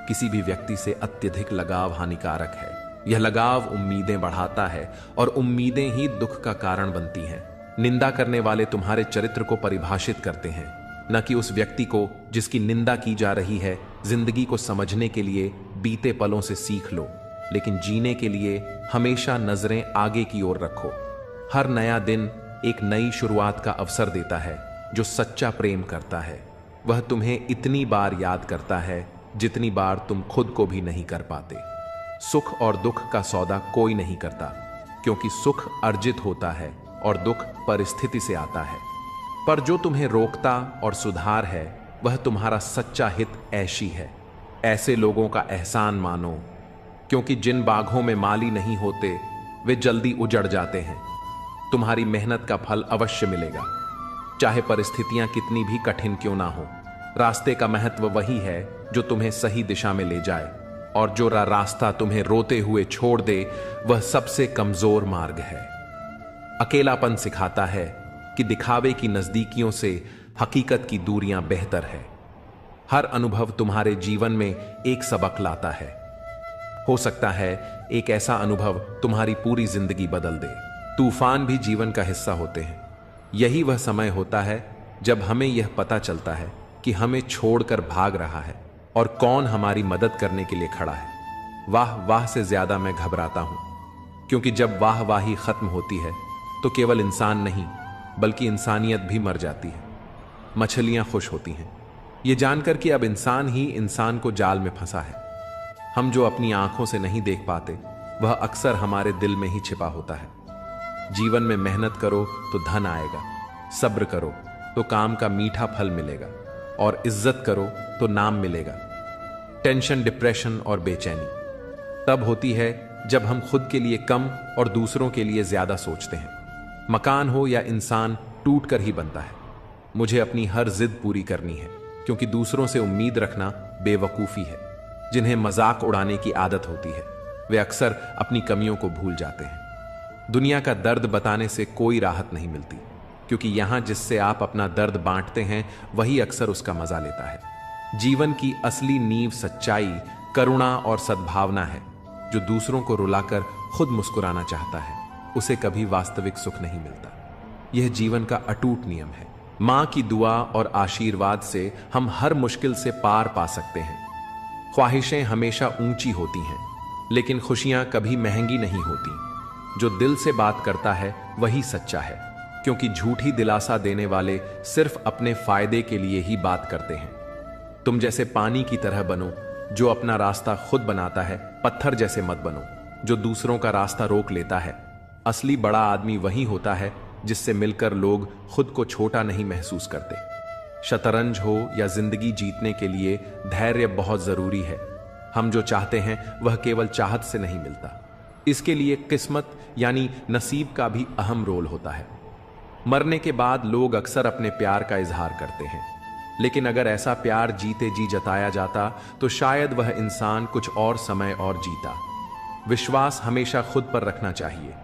[SPEAKER 2] किसी भी व्यक्ति से अत्यधिक लगाव हानिकारक है। यह लगाव उम्मीदें बढ़ाता है और उम्मीदें ही दुख का कारण बनती हैं। निंदा करने वाले तुम्हारे चरित्र को परिभाषित करते हैं, न कि उस व्यक्ति को जिसकी निंदा की जा रही है। जिंदगी को समझने के लिए बीते पलों से सीख लो, लेकिन जीने के लिए हमेशा नजरें आगे की ओर रखो। हर नया दिन एक नई शुरुआत का अवसर देता है। जो सच्चा प्रेम करता है वह तुम्हें इतनी बार याद करता है जितनी बार तुम खुद को भी नहीं कर पाते। सुख और दुख का सौदा कोई नहीं करता, क्योंकि सुख अर्जित होता है और दुख परिस्थिति से आता है। पर जो तुम्हें रोकता और सुधार है वह तुम्हारा सच्चा हित ऐशी है। ऐसे लोगों का एहसान मानो, क्योंकि जिन बागों में माली नहीं होते वे जल्दी उजड़ जाते हैं। तुम्हारी मेहनत का फल अवश्य मिलेगा, चाहे परिस्थितियां कितनी भी कठिन क्यों ना हो। रास्ते का महत्व वही है जो तुम्हें सही दिशा में ले जाए, और जो रास्ता तुम्हें रोते हुए छोड़ दे वह सबसे कमजोर मार्ग है। अकेलापन सिखाता है कि दिखावे की नजदीकियों से हकीकत की दूरियां बेहतर है। हर अनुभव तुम्हारे जीवन में एक सबक लाता है। हो सकता है एक ऐसा अनुभव तुम्हारी पूरी जिंदगी बदल दे। तूफान भी जीवन का हिस्सा होते हैं। यही वह समय होता है जब हमें यह पता चलता है कि हमें छोड़कर भाग रहा है और कौन हमारी मदद करने के लिए खड़ा है। वाह वाह से ज्यादा मैं घबराता हूं, क्योंकि जब वाह वाही खत्म होती है तो केवल इंसान नहीं बल्कि इंसानियत भी मर जाती है। मछलियां खुश होती हैं ये जानकर कि अब इंसान ही इंसान को जाल में फंसा है। हम जो अपनी आंखों से नहीं देख पाते वह अक्सर हमारे दिल में ही छिपा होता है। जीवन में मेहनत करो तो धन आएगा, सब्र करो तो काम का मीठा फल मिलेगा, और इज्जत करो तो नाम मिलेगा। टेंशन, डिप्रेशन और बेचैनी तब होती है जब हम खुद के लिए कम और दूसरों के लिए ज्यादा सोचते हैं। मकान हो या इंसान टूट कर ही बनता है। मुझे अपनी हर जिद पूरी करनी है, क्योंकि दूसरों से उम्मीद रखना बेवकूफी है। जिन्हें मजाक उड़ाने की आदत होती है वे अक्सर अपनी कमियों को भूल जाते हैं। दुनिया का दर्द बताने से कोई राहत नहीं मिलती, क्योंकि यहां जिससे आप अपना दर्द बांटते हैं वही अक्सर उसका मजा लेता है। जीवन की असली नींव सच्चाई, करुणा और सद्भावना है। जो दूसरों को रुलाकर खुद मुस्कुराना चाहता है उसे कभी वास्तविक सुख नहीं मिलता। यह जीवन का अटूट नियम है। मां की दुआ और आशीर्वाद से हम हर मुश्किल से पार पा सकते हैं। ख्वाहिशें हमेशा ऊंची होती हैं, लेकिन खुशियां कभी महंगी नहीं होती। जो दिल से बात करता है वही सच्चा है, क्योंकि झूठी दिलासा देने वाले सिर्फ अपने फायदे के लिए ही बात करते हैं। तुम जैसे पानी की तरह बनो जो अपना रास्ता खुद बनाता है। पत्थर जैसे मत बनो जो दूसरों का रास्ता रोक लेता है। असली बड़ा आदमी वही होता है जिससे मिलकर लोग खुद को छोटा नहीं महसूस करते। शतरंज हो या जिंदगी जीतने के लिए धैर्य बहुत जरूरी है। हम जो चाहते हैं वह केवल चाहत से नहीं मिलता। इसके लिए किस्मत यानी नसीब का भी अहम रोल होता है। मरने के बाद लोग अक्सर अपने प्यार का इजहार करते हैं, लेकिन अगर ऐसा प्यार जीते जी जताया जाता तो शायद वह इंसान कुछ और समय और जीता। विश्वास हमेशा खुद पर रखना चाहिए,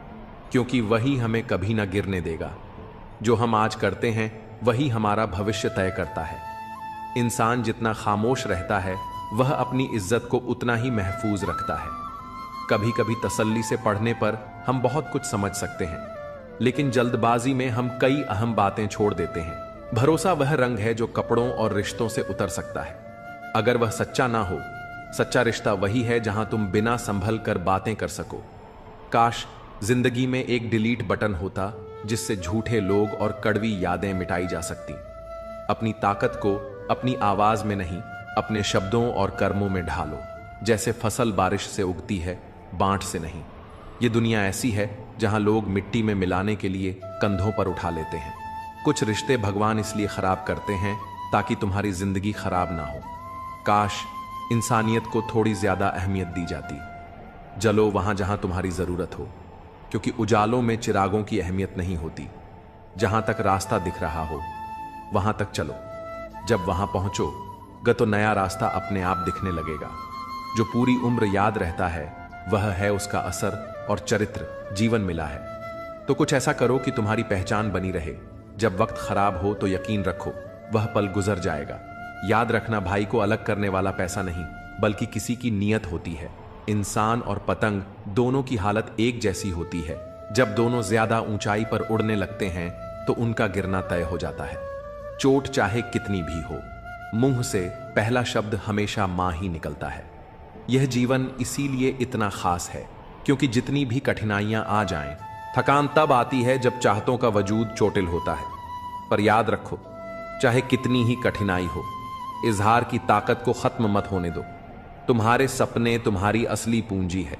[SPEAKER 2] क्योंकि वही हमें कभी ना गिरने देगा। जो हम आज करते हैं वही हमारा भविष्य तय करता है। इंसान जितना खामोश रहता है वह अपनी इज्जत को उतना ही महफूज रखता है। कभी कभी तसल्ली से पढ़ने पर हम बहुत कुछ समझ सकते हैं, लेकिन जल्दबाजी में हम कई अहम बातें छोड़ देते हैं। भरोसा वह रंग है जो कपड़ों और रिश्तों से उतर सकता है, अगर वह सच्चा ना हो। सच्चा रिश्ता वही है जहां तुम बिना संभल कर बातें कर सको। काश जिंदगी में एक डिलीट बटन होता जिससे झूठे लोग और कड़वी यादें मिटाई जा सकती। अपनी ताकत को अपनी आवाज में नहीं, अपने शब्दों और कर्मों में ढालो। जैसे फसल बारिश से उगती है, बांट से नहीं। ये दुनिया ऐसी है जहां लोग मिट्टी में मिलाने के लिए कंधों पर उठा लेते हैं। कुछ रिश्ते भगवान इसलिए खराब करते हैं ताकि तुम्हारी जिंदगी खराब ना हो। काश इंसानियत को थोड़ी ज्यादा अहमियत दी जाती। जलो वहां जहां तुम्हारी जरूरत हो, क्योंकि उजालों में चिरागों की अहमियत नहीं होती। जहां तक रास्ता दिख रहा हो वहां तक चलो। जब वहां पहुंचोगे तो नया रास्ता अपने आप दिखने लगेगा। जो पूरी उम्र याद रहता है वह है उसका असर और चरित्र जीवन मिला है। तो कुछ ऐसा करो कि तुम्हारी पहचान बनी रहे। जब वक्त खराब हो तो यकीन रखो वह पल गुजर जाएगा। याद रखना, भाई को अलग करने वाला पैसा नहीं बल्कि किसी की नीयत होती है। इंसान और पतंग दोनों की हालत एक जैसी होती है। जब दोनों ज्यादा ऊंचाई पर उड़ने लगते हैं तो उनका गिरना तय हो जाता है। चोट चाहे कितनी भी हो, मुंह से पहला शब्द हमेशा मां ही निकलता है। यह जीवन इसीलिए इतना खास है क्योंकि जितनी भी कठिनाइयां आ जाएं, थकान तब आती है जब चाहतों का वजूद चोटिल होता है। पर याद रखो, चाहे कितनी ही कठिनाई हो, इजहार की ताकत को खत्म मत होने दो। तुम्हारे सपने तुम्हारी असली पूंजी है।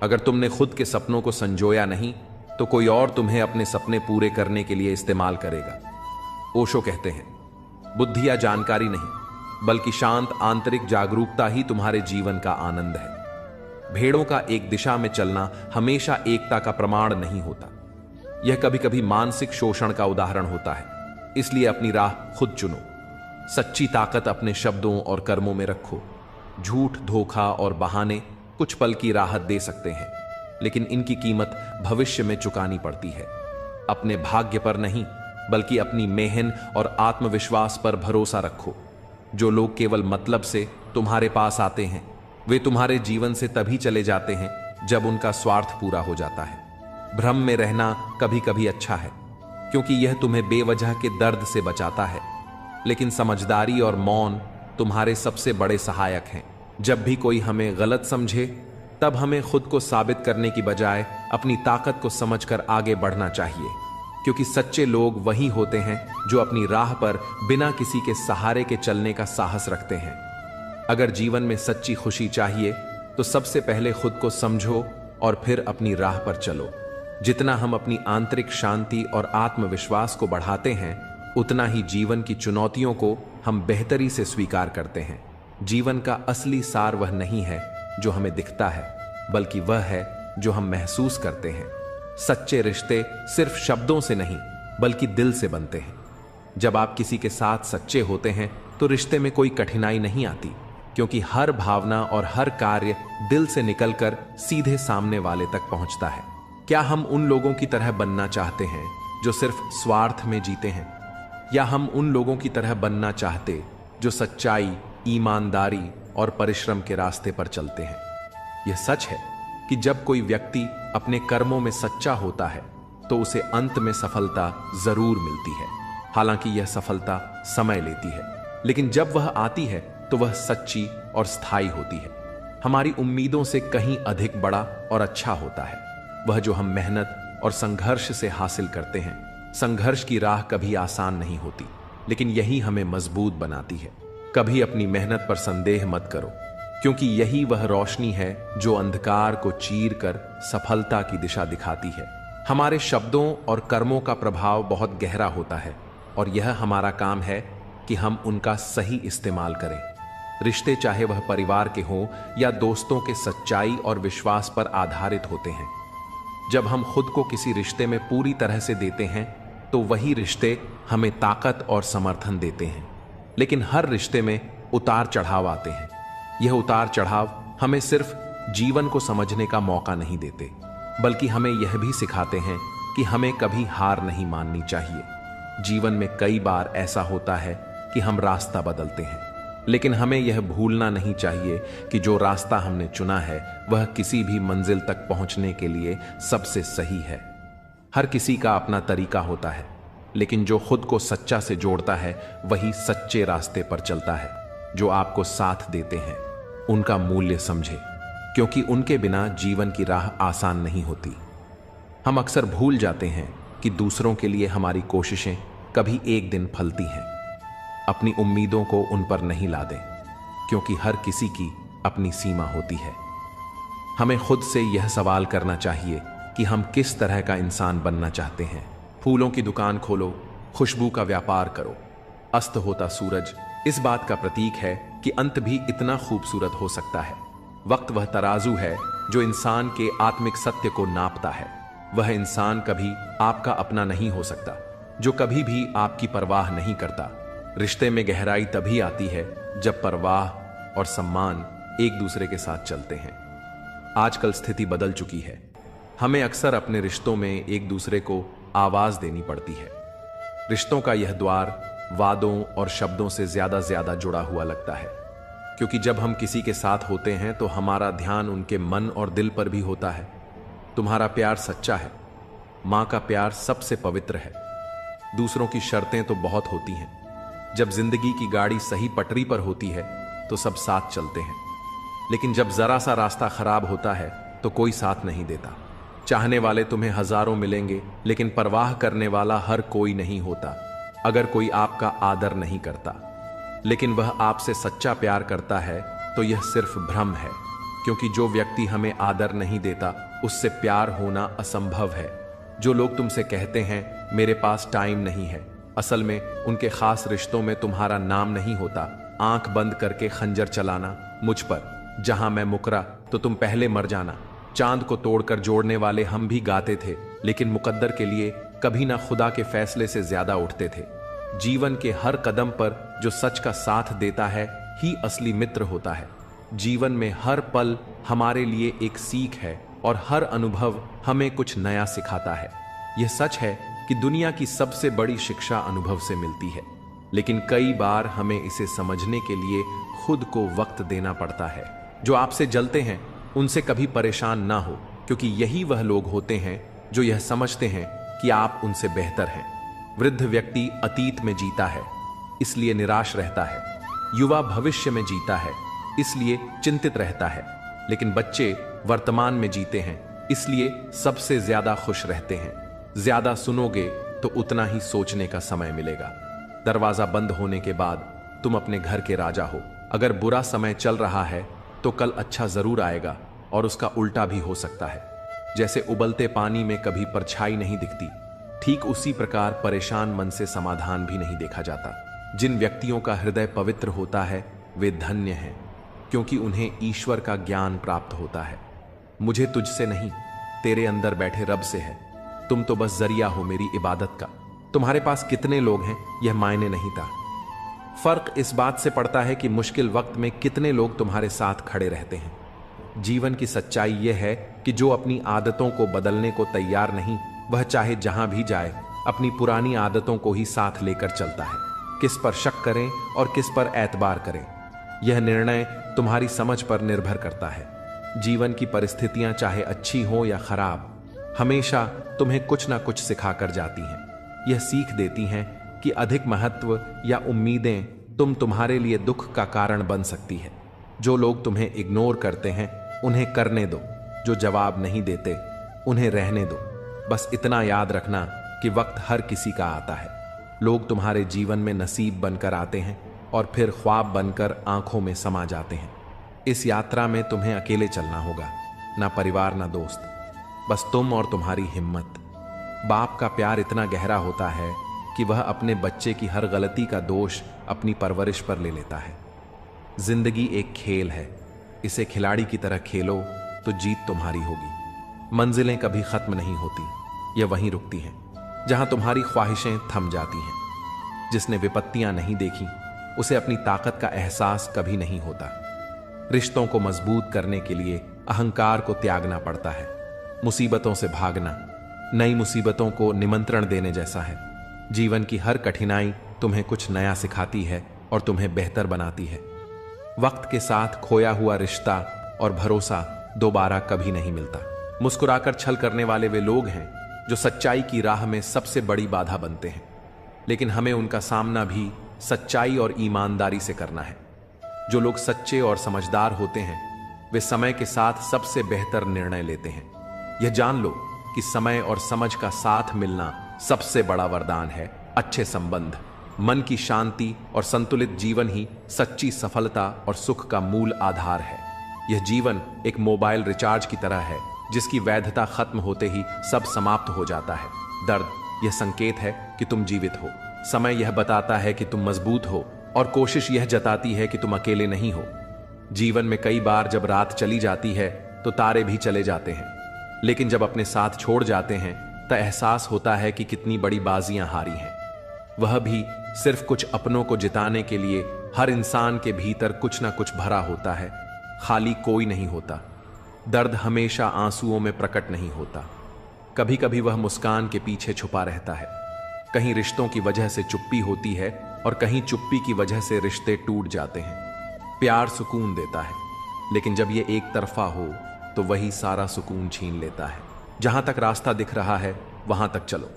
[SPEAKER 2] अगर तुमने खुद के सपनों को संजोया नहीं तो कोई और तुम्हें अपने सपने पूरे करने के लिए इस्तेमाल करेगा। ओशो कहते हैं, बुद्धि या जानकारी नहीं बल्कि शांत आंतरिक जागरूकता ही तुम्हारे जीवन का आनंद है। भेड़ों का एक दिशा में चलना हमेशा एकता का प्रमाण नहीं होता। यह कभी कभी मानसिक शोषण का उदाहरण होता है। इसलिए अपनी राह खुद चुनो। सच्ची ताकत अपने शब्दों और कर्मों में रखो। झूठ, धोखा और बहाने कुछ पल की राहत दे सकते हैं, लेकिन इनकी कीमत भविष्य में चुकानी पड़ती है। अपने भाग्य पर नहीं बल्कि अपनी मेहनत और आत्मविश्वास पर भरोसा रखो। जो लोग केवल मतलब से तुम्हारे पास आते हैं वे तुम्हारे जीवन से तभी चले जाते हैं जब उनका स्वार्थ पूरा हो जाता है। भ्रम में रहना कभी कभी अच्छा है क्योंकि यह तुम्हें बेवजह के दर्द से बचाता है, लेकिन समझदारी और मौन तुम्हारे सबसे बड़े सहायक हैं। जब भी कोई हमें गलत समझे तब हमें खुद को साबित करने की बजाय अपनी ताकत को समझकर आगे बढ़ना चाहिए, क्योंकि सच्चे लोग वही होते हैं जो अपनी राह पर बिना किसी के सहारे के चलने का साहस रखते हैं। अगर जीवन में सच्ची खुशी चाहिए तो सबसे पहले खुद को समझो और फिर अपनी राह पर चलो। जितना हम अपनी आंतरिक शांति और आत्मविश्वास को बढ़ाते हैं उतना ही जीवन की चुनौतियों को हम बेहतरी से स्वीकार करते हैं। जीवन का असली सार वह नहीं है जो हमें दिखता है, बल्कि वह है जो हम महसूस करते हैं। सच्चे रिश्ते सिर्फ शब्दों से नहीं बल्कि दिल से बनते हैं। जब आप किसी के साथ सच्चे होते हैं तो रिश्ते में कोई कठिनाई नहीं आती, क्योंकि हर भावना और हर कार्य दिल से निकलकर सीधे सामने वाले तक पहुंचता है। क्या हम उन लोगों की तरह बनना चाहते हैं जो सिर्फ स्वार्थ में जीते हैं, या हम उन लोगों की तरह बनना चाहते जो सच्चाई, ईमानदारी और परिश्रम के रास्ते पर चलते हैं? यह सच है कि जब कोई व्यक्ति अपने कर्मों में सच्चा होता है तो उसे अंत में सफलता जरूर मिलती है। हालांकि यह सफलता समय लेती है, लेकिन जब वह आती है तो वह सच्ची और स्थायी होती है। हमारी उम्मीदों से कहीं अधिक बड़ा और अच्छा होता है वह जो हम मेहनत और संघर्ष से हासिल करते हैं। संघर्ष की राह कभी आसान नहीं होती, लेकिन यही हमें मजबूत बनाती है। कभी अपनी मेहनत पर संदेह मत करो, क्योंकि यही वह रोशनी है जो अंधकार को चीर कर सफलता की दिशा दिखाती है। हमारे शब्दों और कर्मों का प्रभाव बहुत गहरा होता है और यह हमारा काम है कि हम उनका सही इस्तेमाल करें। रिश्ते चाहे वह परिवार के हों या दोस्तों के, सच्चाई और विश्वास पर आधारित होते हैं। जब हम खुद को किसी रिश्ते में पूरी तरह से देते हैं तो वही रिश्ते हमें ताकत और समर्थन देते हैं। लेकिन हर रिश्ते में उतार चढ़ाव आते हैं। यह उतार चढ़ाव हमें सिर्फ जीवन को समझने का मौका नहीं देते, बल्कि हमें यह भी सिखाते हैं कि हमें कभी हार नहीं माननी चाहिए। जीवन में कई बार ऐसा होता है कि हम रास्ता बदलते हैं, लेकिन हमें यह भूलना नहीं चाहिए कि जो रास्ता हमने चुना है वह किसी भी मंजिल तक पहुंचने के लिए सबसे सही है। हर किसी का अपना तरीका होता है, लेकिन जो खुद को सच्चा से जोड़ता है वही सच्चे रास्ते पर चलता है। जो आपको साथ देते हैं उनका मूल्य समझे, क्योंकि उनके बिना जीवन की राह आसान नहीं होती। हम अक्सर भूल जाते हैं कि दूसरों के लिए हमारी कोशिशें कभी एक दिन फलती हैं। अपनी उम्मीदों को उन पर नहीं लादें, क्योंकि हर किसी की अपनी सीमा होती है। हमें खुद से यह सवाल करना चाहिए कि हम किस तरह का इंसान बनना चाहते हैं। फूलों की दुकान खोलो, खुशबू का व्यापार करो। अस्त होता सूरज इस बात का प्रतीक है कि अंत भी इतना खूबसूरत हो सकता है। वक्त वह तराजू है जो इंसान के आत्मिक सत्य को नापता है। वह इंसान कभी आपका अपना नहीं हो सकता जो कभी भी आपकी परवाह नहीं करता। रिश्ते में गहराई तभी आती है जब परवाह और सम्मान एक दूसरे के साथ चलते हैं। आजकल स्थिति बदल चुकी है। हमें अक्सर अपने रिश्तों में एक दूसरे को आवाज देनी पड़ती है। रिश्तों का यह द्वार वादों और शब्दों से ज्यादा जुड़ा हुआ लगता है, क्योंकि जब हम किसी के साथ होते हैं तो हमारा ध्यान उनके मन और दिल पर भी होता है। तुम्हारा प्यार सच्चा है, माँ का प्यार सबसे पवित्र है। दूसरों की शर्तें तो बहुत होती हैं। जब जिंदगी की गाड़ी सही पटरी पर होती है तो सब साथ चलते हैं, लेकिन जब जरा सा रास्ता खराब होता है तो कोई साथ नहीं देता। चाहने वाले तुम्हें हजारों मिलेंगे, लेकिन परवाह करने वाला हर कोई नहीं होता। अगर कोई आपका आदर नहीं करता लेकिन वह आपसे सच्चा प्यार करता है तो यह सिर्फ भ्रम है, क्योंकि जो व्यक्ति हमें आदर नहीं देता उससे प्यार होना असंभव है। जो लोग तुमसे कहते हैं मेरे पास टाइम नहीं है, असल में उनके खास रिश्तों में तुम्हारा नाम नहीं होता। आंख बंद करके खंजर चलाना मुझ पर, जहां मैं मुकरा तो तुम पहले मर जाना। चांद को तोड़कर जोड़ने वाले हम भी गाते थे, लेकिन मुकद्दर के लिए कभी ना खुदा के फैसले से ज्यादा उठते थे। जीवन के हर कदम पर जो सच का साथ देता है ही असली मित्र होता है। जीवन में हर पल हमारे लिए एक सीख है और हर अनुभव हमें कुछ नया सिखाता है। यह सच है कि दुनिया की सबसे बड़ी शिक्षा अनुभव से मिलती है, लेकिन कई बार हमें इसे समझने के लिए खुद को वक्त देना पड़ता है। जो आपसे जलते हैं उनसे कभी परेशान ना हो, क्योंकि यही वह लोग होते हैं जो यह समझते हैं कि आप उनसे बेहतर हैं। वृद्ध व्यक्ति अतीत में जीता है, इसलिए निराश रहता है। युवा भविष्य में जीता है, इसलिए चिंतित रहता है। लेकिन बच्चे वर्तमान में जीते हैं, इसलिए सबसे ज्यादा खुश रहते हैं। ज्यादा सुनोगे तो उतना ही सोचने का समय मिलेगा। दरवाजा बंद होने के बाद तुम अपने घर के राजा हो। अगर बुरा समय चल रहा है तो कल अच्छा जरूर आएगा, और उसका उल्टा भी हो सकता है। जैसे उबलते पानी में कभी परछाई नहीं दिखती, ठीक उसी प्रकार परेशान मन से समाधान भी नहीं देखा जाता। जिन व्यक्तियों का हृदय पवित्र होता है वे धन्य हैं, क्योंकि उन्हें ईश्वर का ज्ञान प्राप्त होता है। मुझे तुझसे नहीं, तेरे अंदर बैठे रब से है। तुम तो बस जरिया हो मेरी इबादत का। तुम्हारे पास कितने लोग हैं यह मायने नहीं था। फर्क इस बात से पड़ता है कि मुश्किल वक्त में कितने लोग तुम्हारे साथ खड़े रहते हैं। जीवन की सच्चाई यह है कि जो अपनी आदतों को बदलने को तैयार नहीं, वह चाहे जहां भी जाए अपनी पुरानी आदतों को ही साथ लेकर चलता है। किस पर शक करें और किस पर एतबार करें, यह निर्णय तुम्हारी समझ पर निर्भर करता है। जीवन की परिस्थितियां चाहे अच्छी हो या खराब, हमेशा तुम्हें कुछ ना कुछ सिखाकर जाती हैं। यह सीख देती हैं कि अधिक महत्व या उम्मीदें तुम्हारे लिए दुख का कारण बन सकती है। जो लोग तुम्हें इग्नोर करते हैं उन्हें करने दो, जो जवाब नहीं देते उन्हें रहने दो। बस इतना याद रखना कि वक्त हर किसी का आता है। लोग तुम्हारे जीवन में नसीब बनकर आते हैं और फिर ख्वाब बनकर आंखों में समा जाते हैं। इस यात्रा में तुम्हें अकेले चलना होगा, ना परिवार ना दोस्त, बस तुम और तुम्हारी हिम्मत। बाप का प्यार इतना गहरा होता है कि वह अपने बच्चे की हर गलती का दोष अपनी परवरिश पर ले लेता है। जिंदगी एक खेल है, इसे खिलाड़ी की तरह खेलो तो जीत तुम्हारी होगी। मंजिलें कभी खत्म नहीं होती, यह वहीं रुकती हैं जहां तुम्हारी ख्वाहिशें थम जाती हैं। जिसने विपत्तियां नहीं देखी उसे अपनी ताकत का एहसास कभी नहीं होता। रिश्तों को मजबूत करने के लिए अहंकार को त्यागना पड़ता है। मुसीबतों से भागना नई मुसीबतों को निमंत्रण देने जैसा है। जीवन की हर कठिनाई तुम्हें कुछ नया सिखाती है और तुम्हें बेहतर बनाती है। वक्त के साथ खोया हुआ रिश्ता और भरोसा दोबारा कभी नहीं मिलता। मुस्कुराकर छल करने वाले वे लोग हैं जो सच्चाई की राह में सबसे बड़ी बाधा बनते हैं, लेकिन हमें उनका सामना भी सच्चाई और ईमानदारी से करना है। जो लोग सच्चे और समझदार होते हैं वे समय के साथ सबसे बेहतर निर्णय लेते हैं। यह जान लो कि समय और समझ का साथ मिलना सबसे बड़ा वरदान है। अच्छे संबंध, मन की शांति और संतुलित जीवन ही सच्ची सफलता और सुख का मूल आधार है। यह जीवन एक मोबाइल रिचार्ज की तरह है जिसकी वैधता खत्म होते ही सब समाप्त हो जाता है। दर्द यह संकेत है कि तुम जीवित हो। समय यह बताता है कि तुम मजबूत हो, और कोशिश यह जताती है कि तुम अकेले नहीं हो। जीवन में कई बार जब रात चली जाती है तो तारे भी चले जाते हैं, लेकिन जब अपने साथ छोड़ जाते हैं तो एहसास होता है कि कितनी बड़ी बाजियां हारी हैं। वह भी सिर्फ कुछ अपनों को जिताने के लिए। हर इंसान के भीतर कुछ ना कुछ भरा होता है, खाली कोई नहीं होता। दर्द हमेशा आंसुओं में प्रकट नहीं होता, कभी कभी वह मुस्कान के पीछे छुपा रहता है। कहीं रिश्तों की वजह से चुप्पी होती है और कहीं चुप्पी की वजह से रिश्ते टूट जाते हैं। प्यार सुकून देता है, लेकिन जब ये एक तरफा हो तो वही सारा सुकून छीन लेता है। जहां तक रास्ता दिख रहा है वहां तक चलो।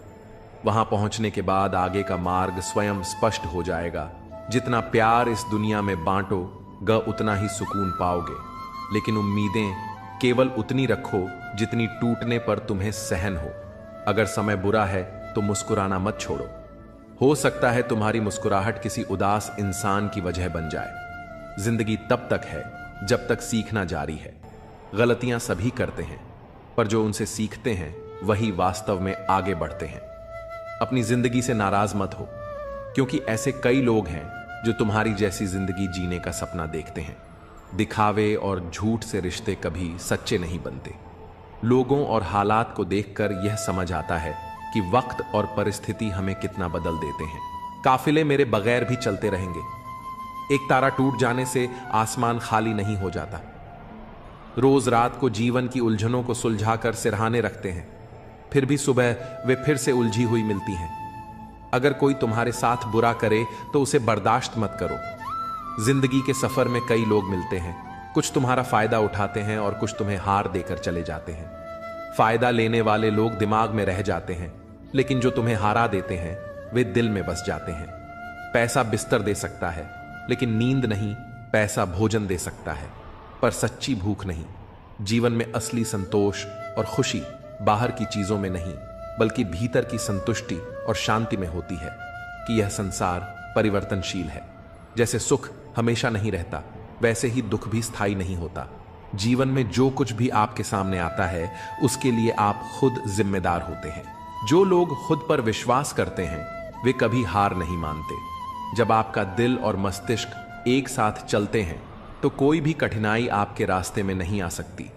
[SPEAKER 2] वहां पहुंचने के बाद आगे का मार्ग स्वयं स्पष्ट हो जाएगा। जितना प्यार इस दुनिया में बांटोगे उतना ही सुकून पाओगे, लेकिन उम्मीदें केवल उतनी रखो जितनी टूटने पर तुम्हें सहन हो। अगर समय बुरा है तो मुस्कुराना मत छोड़ो। हो सकता है तुम्हारी मुस्कुराहट किसी उदास इंसान की वजह बन जाए। जिंदगी तब तक है जब तक सीखना जारी है। गलतियां सभी करते हैं, पर जो उनसे सीखते हैं वही वास्तव में आगे बढ़ते हैं। अपनी जिंदगी से नाराज मत हो, क्योंकि ऐसे कई लोग हैं जो तुम्हारी जैसी जिंदगी जीने का सपना देखते हैं। दिखावे और झूठ से रिश्ते कभी सच्चे नहीं बनते। लोगों और हालात को देखकर यह समझ आता है कि वक्त और परिस्थिति हमें कितना बदल देते हैं। काफिले मेरे बगैर भी चलते रहेंगे। एक तारा टूट जाने से आसमान खाली नहीं हो जाता। रोज रात को जीवन की उलझनों को सुलझाकर सिरहाने रखते हैं, फिर भी सुबह वे फिर से उलझी हुई मिलती हैं। अगर कोई तुम्हारे साथ बुरा करे तो उसे बर्दाश्त मत करो। जिंदगी के सफर में कई लोग मिलते हैं, कुछ तुम्हारा फायदा उठाते हैं और कुछ तुम्हें हार देकर चले जाते हैं। फायदा लेने वाले लोग दिमाग में रह जाते हैं, लेकिन जो तुम्हें हारा देते हैं वे दिल में बस जाते हैं। पैसा बिस्तर दे सकता है, लेकिन नींद नहीं। पैसा भोजन दे सकता है, पर सच्ची भूख नहीं। जीवन में असली संतोष और खुशी बाहर की चीजों में नहीं, बल्कि भीतर की संतुष्टि और शांति में होती है कि यह संसार परिवर्तनशील है। जैसे सुख हमेशा नहीं रहता, वैसे ही दुख भी स्थायी नहीं होता। जीवन में जो कुछ भी आपके सामने आता है उसके लिए आप खुद जिम्मेदार होते हैं। जो लोग खुद पर विश्वास करते हैं वे कभी हार नहीं मानते। जब आपका दिल और मस्तिष्क एक साथ चलते हैं तो कोई भी कठिनाई आपके रास्ते में नहीं आ सकती।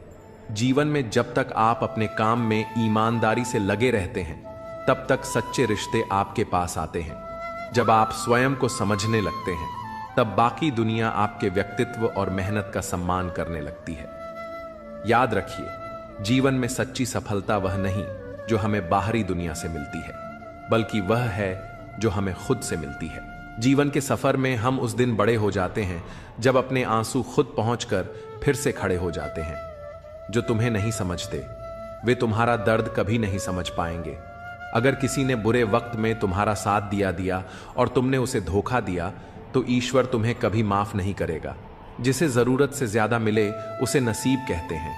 [SPEAKER 2] जीवन में जब तक आप अपने काम में ईमानदारी से लगे रहते हैं तब तक सच्चे रिश्ते आपके पास आते हैं। जब आप स्वयं को समझने लगते हैं तब बाकी दुनिया आपके व्यक्तित्व और मेहनत का सम्मान करने लगती है। याद रखिए, जीवन में सच्ची सफलता वह नहीं जो हमें बाहरी दुनिया से मिलती है, बल्कि वह है जो हमें खुद से मिलती है। जीवन के सफर में हम उस दिन बड़े हो जाते हैं जब अपने आंसू खुद पहुंचकर फिर से खड़े हो जाते हैं। जो तुम्हें नहीं समझते वे तुम्हारा दर्द कभी नहीं समझ पाएंगे। अगर किसी ने बुरे वक्त में तुम्हारा साथ दिया और तुमने उसे धोखा दिया तो ईश्वर तुम्हें कभी माफ नहीं करेगा। जिसे जरूरत से ज्यादा मिले उसे नसीब कहते हैं।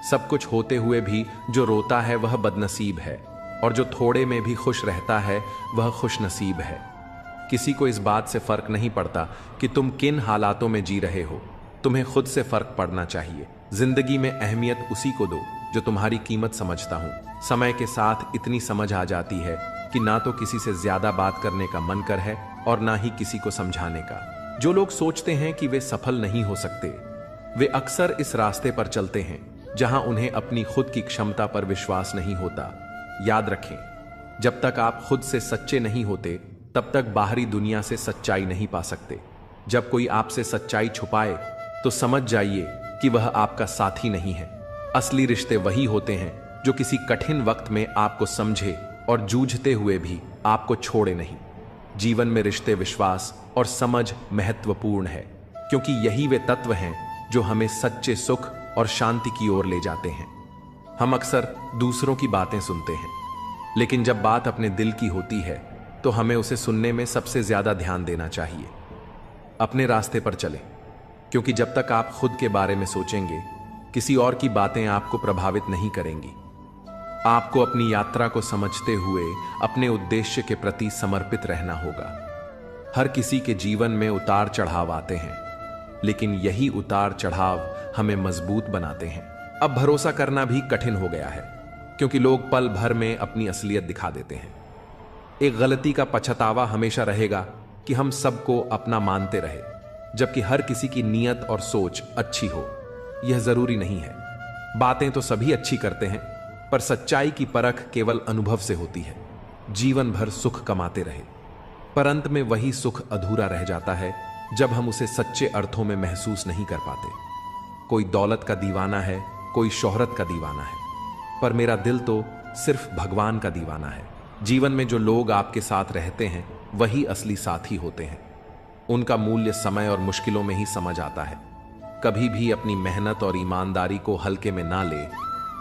[SPEAKER 2] सब कुछ होते हुए भी जो रोता है वह बदनसीब है, और जो थोड़े में भी खुश रहता है वह खुशनसीब है। किसी को इस बात से फर्क नहीं पड़ता कि तुम किन हालातों में जी रहे हो, तुम्हें खुद से फर्क पड़ना चाहिए। जिंदगी में अहमियत उसी को दो जो तुम्हारी कीमत समझता हूं। समय के साथ इतनी समझ आ जाती है कि ना तो किसी से ज्यादा बात करने का मन कर है और ना ही किसी को समझाने का। जो लोग सोचते हैं कि वे सफल नहीं हो सकते, वे अक्सर इस रास्ते पर चलते हैं जहां उन्हें अपनी खुद की क्षमता पर विश्वास नहीं होता। याद रखें, जब तक आप खुद से सच्चे नहीं होते तब तक बाहरी दुनिया से सच्चाई नहीं पा सकते। जब कोई आपसे सच्चाई छुपाए तो समझ जाइए कि वह आपका साथी नहीं है। असली रिश्ते वही होते हैं जो किसी कठिन वक्त में आपको समझे और जूझते हुए भी आपको छोड़े नहीं। जीवन में रिश्ते, विश्वास और समझ महत्वपूर्ण है, क्योंकि यही वे तत्व हैं जो हमें सच्चे सुख और शांति की ओर ले जाते हैं। हम अक्सर दूसरों की बातें सुनते हैं, लेकिन जब बात अपने दिल की होती है तो हमें उसे सुनने में सबसे ज्यादा ध्यान देना चाहिए। अपने रास्ते पर चलें, क्योंकि जब तक आप खुद के बारे में सोचेंगे किसी और की बातें आपको प्रभावित नहीं करेंगी। आपको अपनी यात्रा को समझते हुए अपने उद्देश्य के प्रति समर्पित रहना होगा। हर किसी के जीवन में उतार चढ़ाव आते हैं, लेकिन यही उतार चढ़ाव हमें मजबूत बनाते हैं। अब भरोसा करना भी कठिन हो गया है, क्योंकि लोग पल भर में अपनी असलियत दिखा देते हैं। एक गलती का पछतावा हमेशा रहेगा कि हम सबको अपना मानते रहे, जबकि हर किसी की नीयत और सोच अच्छी हो। यह जरूरी नहीं है। बातें तो सभी अच्छी करते हैं, पर सच्चाई की परख केवल अनुभव से होती है। जीवन भर सुख कमाते रहे, पर अंत में वही सुख अधूरा रह जाता है जब हम उसे सच्चे अर्थों में महसूस नहीं कर पाते। कोई दौलत का दीवाना है कोई शोहरत का दीवाना है, पर मेरा दिल तो सिर्फ भगवान का दीवाना है। जीवन में जो लोग आपके साथ रहते हैं वही असली साथी होते हैं। उनका मूल्य समय और मुश्किलों में ही समझ आता है। कभी भी अपनी मेहनत और ईमानदारी को हल्के में ना ले,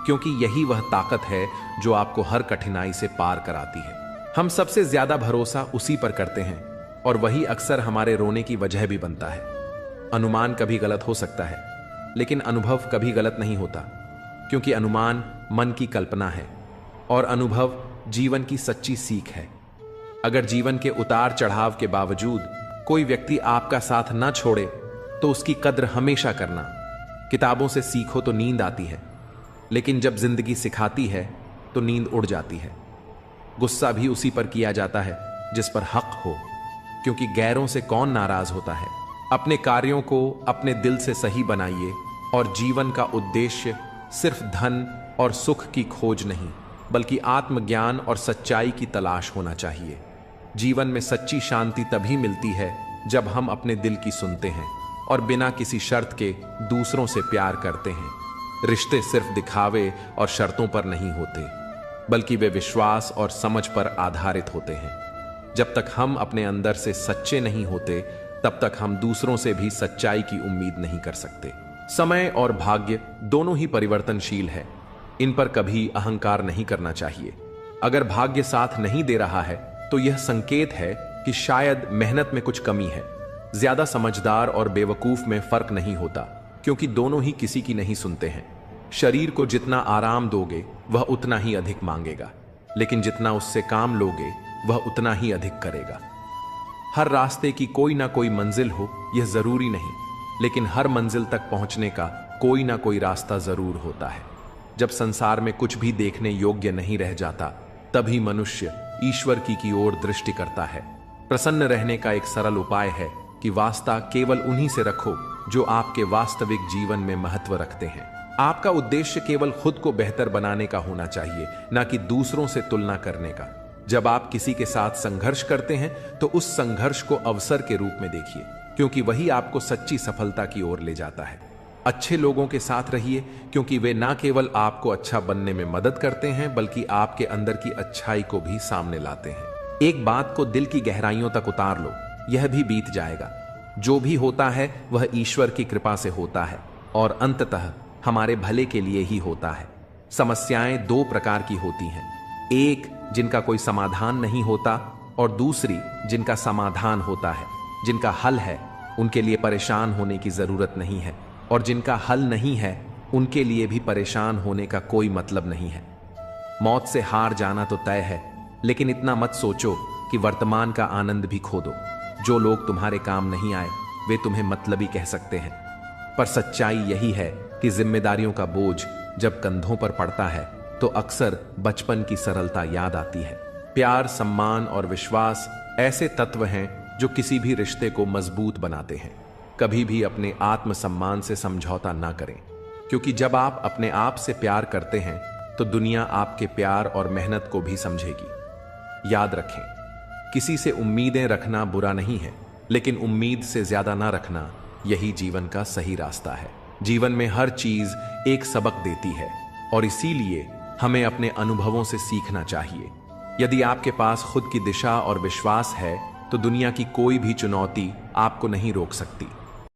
[SPEAKER 2] क्योंकि यही वह ताकत है जो आपको हर कठिनाई से पार कराती है। हम सबसे ज्यादा भरोसा उसी पर करते हैं और वही अक्सर हमारे रोने की वजह भी बनता है। अनुमान कभी गलत हो सकता है, लेकिन अनुभव कभी गलत नहीं होता, क्योंकि अनुमान मन की कल्पना है और अनुभव जीवन की सच्ची सीख है। अगर जीवन के उतार चढ़ाव के बावजूद कोई व्यक्ति आपका साथ ना छोड़े तो उसकी कद्र हमेशा करना। किताबों से सीखो तो नींद आती है, लेकिन जब जिंदगी सिखाती है तो नींद उड़ जाती है। गुस्सा भी उसी पर किया जाता है जिस पर हक हो, क्योंकि गैरों से कौन नाराज होता है। अपने कार्यों को अपने दिल से सही बनाइए और जीवन का उद्देश्य सिर्फ धन और सुख की खोज नहीं, बल्कि आत्मज्ञान और सच्चाई की तलाश होना चाहिए। जीवन में सच्ची शांति तभी मिलती है जब हम अपने दिल की सुनते हैं और बिना किसी शर्त के दूसरों से प्यार करते हैं। रिश्ते सिर्फ दिखावे और शर्तों पर नहीं होते, बल्कि वे विश्वास और समझ पर आधारित होते हैं। जब तक हम अपने अंदर से सच्चे नहीं होते, तब तक हम दूसरों से भी सच्चाई की उम्मीद नहीं कर सकते। समय और भाग्य दोनों ही परिवर्तनशील है, इन पर कभी अहंकार नहीं करना चाहिए। अगर भाग्य साथ नहीं दे रहा है तो यह संकेत है कि शायद मेहनत में कुछ कमी है। ज्यादा समझदार और बेवकूफ में फर्क नहीं होता, क्योंकि दोनों ही किसी की नहीं सुनते हैं। शरीर को जितना आराम दोगे वह उतना ही अधिक मांगेगा, लेकिन जितना उससे काम लोगे वह उतना ही अधिक करेगा। हर रास्ते की कोई ना कोई मंजिल हो यह जरूरी नहीं, लेकिन हर मंजिल तक पहुंचने का कोई ना कोई रास्ता जरूर होता है। जब संसार में कुछ भी देखने योग्य नहीं रह जाता, तभी मनुष्य ईश्वर की ओर दृष्टि करता है। प्रसन्न रहने का एक सरल उपाय है कि वास्ता केवल उन्हीं से रखो जो आपके वास्तविक जीवन में महत्व रखते हैं। आपका उद्देश्य केवल खुद को बेहतर बनाने का होना चाहिए, ना कि दूसरों से तुलना करने का। जब आप किसी के साथ संघर्ष करते हैं तो उस संघर्ष को अवसर के रूप में देखिए, क्योंकि वही आपको सच्ची सफलता की ओर ले जाता है। अच्छे लोगों के साथ रहिए, क्योंकि वे ना केवल आपको अच्छा बनने में मदद करते हैं, बल्कि आपके अंदर की अच्छाई को भी सामने लाते हैं। एक बात को दिल की गहराइयों तक उतार लो, यह भी बीत जाएगा। जो भी होता है वह ईश्वर की कृपा से होता है और अंततः हमारे भले के लिए ही होता है। समस्याएं दो प्रकार की होती हैं, एक जिनका कोई समाधान नहीं होता और दूसरी जिनका समाधान होता है। जिनका हल है उनके लिए परेशान होने की जरूरत नहीं है, और जिनका हल नहीं है उनके लिए भी परेशान होने का कोई मतलब नहीं है। मौत से हार जाना तो तय है, लेकिन इतना मत सोचो कि वर्तमान का आनंद भी खो दो। जो लोग तुम्हारे काम नहीं आए वे तुम्हें मतलबी कह सकते हैं, पर सच्चाई यही है कि जिम्मेदारियों का बोझ जब कंधों पर पड़ता है तो अक्सर बचपन की सरलता याद आती है। प्यार, सम्मान और विश्वास ऐसे तत्व हैं जो किसी भी रिश्ते को मजबूत बनाते हैं। कभी भी अपने आत्मसम्मान से समझौता ना करें, क्योंकि जब आप अपने आप से प्यार करते हैं तो दुनिया आपके प्यार और मेहनत को भी समझेगी। याद रखें, किसी से उम्मीदें रखना बुरा नहीं है, लेकिन उम्मीद से ज्यादा ना रखना यही जीवन का सही रास्ता है। जीवन में हर चीज एक सबक देती है और इसीलिए हमें अपने अनुभवों से सीखना चाहिए। यदि आपके पास खुद की दिशा और विश्वास है तो दुनिया की कोई भी चुनौती आपको नहीं रोक सकती।